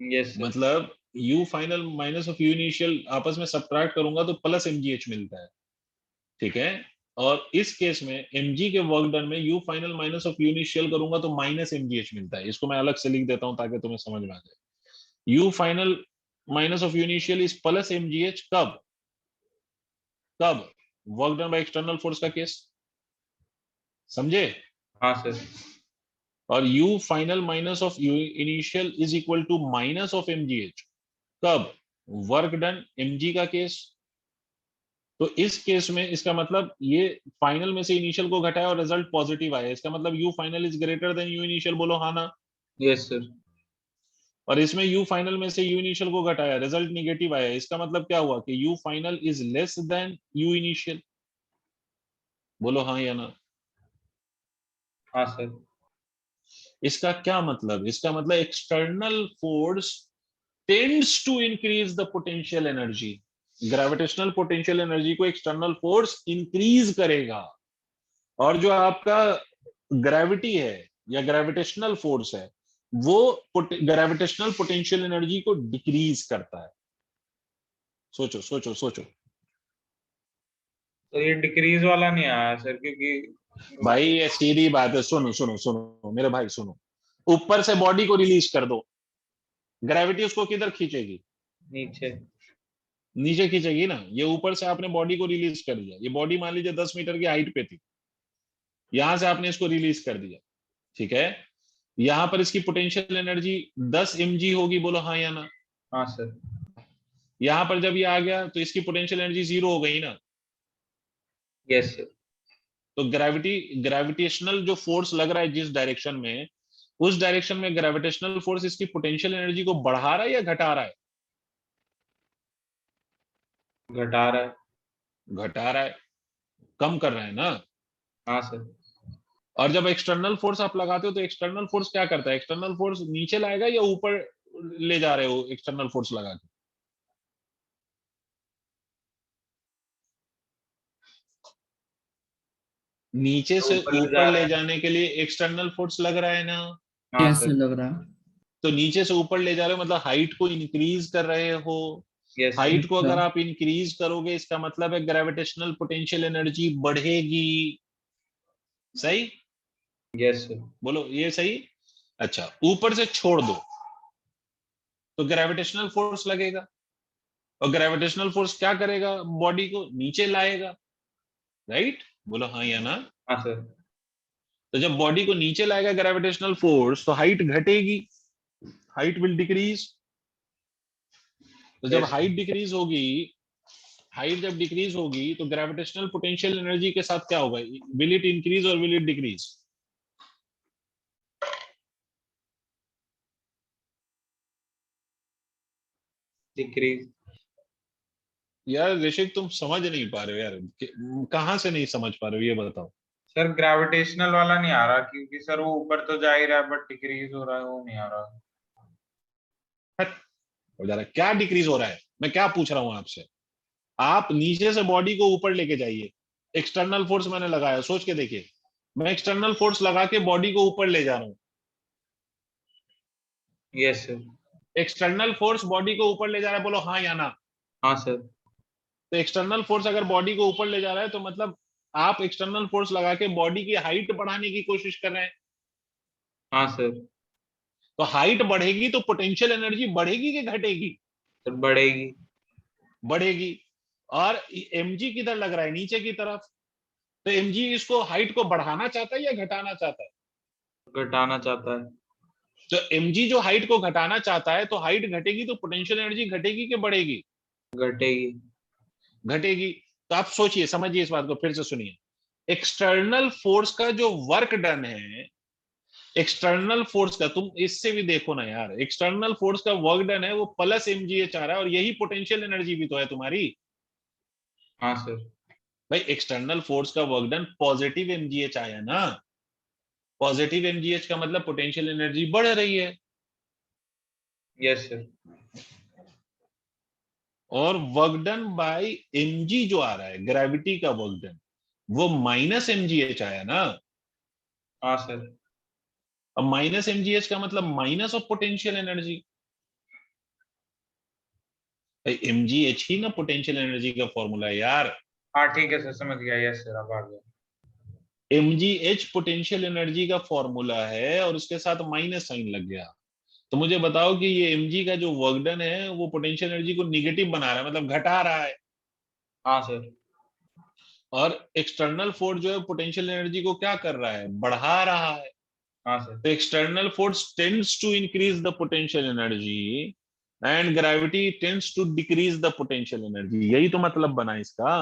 Yes sir. मतलब u final minus of u initial आपस में सब्ट्रैक्ट करूंगा तो प्लस mgh मिलता है, ठीक है। और इस केस में mg के वर्क डन में u final minus of u initial करूंगा तो माइनस mgh मिलता है। इसको मैं अलग से लिख देता हूं ताकि तुम्हें समझ में आ जाए। u final minus of u initial is plus mgh, कब? कब? Work done by external force का केस, समझे? हाँ सर। और u final minus of u initial is equal to minus of mgh, कब? वर्क डन mg का केस। तो इस केस में इसका मतलब ये फाइनल में से इनिशियल को घटाया और रिजल्ट पॉजिटिव आया, इसका मतलब u final is greater than u initial, बोलो हाँ ना। Yes sir. और इसमें u फाइनल में से u इनिशियल को घटाया, रिजल्ट निगेटिव आया, इसका मतलब क्या हुआ कि u final is less than u initial, बोलो हाँ या ना। हाँ सर। इसका क्या मतलब? इसका मतलब external force tends to increase the potential energy, gravitational potential energy को एक्सटर्नल फोर्स इंक्रीज करेगा, और जो आपका ग्रेविटी है या ग्रेविटेशनल फोर्स है वो ग्रेविटेशनल पोटेंशियल एनर्जी को डिक्रीज करता है। सोचो सोचो सोचो। तो ये डिक्रीज वाला नहीं आया सर, क्योंकि भाई ये सीधी बात है, सुनो सुनो सुनो मेरे भाई सुनो। ऊपर से बॉडी को रिलीज कर दो, ग्रेविटी उसको किधर खींचेगी? नीचे। नीचे खींचेगी ना। ये ऊपर से आपने बॉडी को रिलीज कर दिया, ये बॉडी मान लीजिए 10 मीटर की हाइट पे थी, यहां से आपने इसको रिलीज कर दिया, ठीक है। यहां पर इसकी पोटेंशियल एनर्जी 10 mg होगी, बोलो हाँ या ना। हाँ सर। यहां पर जब ये आ गया तो इसकी पोटेंशियल एनर्जी 0 हो गई ना। Yes sir. तो ग्रेविटेशनल जो फोर्स लग रहा है जिस डायरेक्शन में, उस डायरेक्शन में ग्रेविटेशनल फोर्स इसकी पोटेंशियल एनर्जी को बढ़ा रहा है या घटा रहा है? घटा रहा है। घटा रहा है, कम कर रहा है ना। हाँ सर। और जब एक्सटर्नल फोर्स आप लगाते हो तो एक्सटर्नल फोर्स क्या करता है? एक्सटर्नल फोर्स नीचे लाएगा या ऊपर ले जा रहे हो एक्सटर्नल फोर्स लगा के? नीचे से ऊपर ले जाने के लिए एक्सटर्नल फोर्स लग रहा है ना। हाँ कैसे सर। लग रहा है? तो नीचे से ऊपर ले जा रहे हो मतलब हाइट को इंक्रीज कर रहे हो। यस हाइट को अच्छा। अगर आप इंक्रीज करोगे इसका मतलब है ग्रेविटेशनल पोटेंशियल एनर्जी बढ़ेगी। सही? Yes sir. बोलो ये सही। अच्छा, ऊपर से छोड़ दो तो ग्रेविटेशनल फोर्स लगेगा, और ग्रेविटेशनल फोर्स क्या करेगा? बॉडी को नीचे लाएगा, राइट? बोलो हाँ या ना। हाँ सर। तो जब बॉडी को नीचे लाएगा ग्रेविटेशनल फोर्स तो हाइट घटेगी, हाइट विल डिक्रीज। तो जब Yes. हाइट जब डिक्रीज होगी तो ग्रेविटेशनल पोटेंशियल एनर्जी के साथ क्या होगा? विल इट इंक्रीज और विल इट डिक्रीज? डिक्रीज। यार ऋषिक तुम समझ नहीं पा रहे हो यार, कहाँ से नहीं समझ पा रहे हो ये बताओ। सर ग्रेविटेशनल वाला नहीं आ रहा, क्योंकि सर वो ऊपर तो जा ही रहा है बट डिक्रीज हो रहा है, वो नहीं आ रहा। हो जा रहा है क्या? डिक्रीज हो रहा है? मैं क्या पूछ रहा हूं आपसे? आप नीचे से बॉडी को ऊपर लेके जाइए। एक्सटर्नल फोर्स मैंने लगाया, सोच के देखिए, मैं एक्सटर्नल फोर्स लगा के बॉडी को ऊपर ले जा रहा हूं। Yes sir. External force body को ऊपर ले जा रहा है, बोलो हाँ या ना। हाँ सर। तो एक्सटर्नल फोर्स अगर बॉडी को ऊपर ले जा रहा है तो मतलब आप एक्सटर्नल फोर्स लगा के बॉडी की हाइट बढ़ाने की कोशिश कर रहे हैं। हाँ सर। तो हाइट बढ़ेगी तो पोटेंशियल एनर्जी बढ़ेगी कि घटेगी? सर बढ़ेगी। बढ़ेगी। और mg किधर लग रहा है? नीचे की तरफ। तो mg इसको हाइट को बढ़ाना चाहता है या घटाना चाहता है? घटाना चाहता है। तो mg जो हाइट को घटाना चाहता है तो हाइट घटेगी तो पोटेंशियल एनर्जी घटेगी कि बढ़ेगी? घटेगी। घटेगी। तो आप सोचिए, समझिए इस बात को, फिर से सुनिए। एक्सटर्नल फोर्स का जो वर्क डन है, एक्सटर्नल फोर्स का, तुम इससे भी देखो ना यार, एक्सटर्नल फोर्स का वर्क डन है वो प्लस mgh आ रहा है, और यही पोटेंशियल एनर्जी भी तो है तुम्हारी। हाँ सर। भाई एक्सटर्नल फोर्स का वर्क डन पॉजिटिव mgh आया ना। पॉजिटिव mgh का मतलब पोटेंशियल एनर्जी बढ़ रही है। Yes sir. और वर्क डन बाय mg जो आ रहा है, ग्रेविटी का वर्क डन, वो माइनस mgh आया ना। हाँ सर। अब माइनस mgh का मतलब minus of potential energy. mgh ही ना पोटेंशियल एनर्जी का फॉर्मूला है यार। हाँ ठीक है सर, समझ गया। यस सर, अब आ गया। mgh पोटेंशियल एनर्जी का फॉर्मूला है और उसके साथ माइनस साइन लग गया। तो मुझे बताओ कि ये mg का जो वर्क डन है वो पोटेंशियल एनर्जी को निगेटिव बना रहा है, मतलब घटा रहा है। हाँ सर। और एक्सटर्नल फोर्स जो है पोटेंशियल एनर्जी को क्या कर रहा है? बढ़ा रहा है। हाँ सर। तो external force tends to increase the potential energy and gravity tends to decrease the potential energy. यही तो मतलब बना इसका।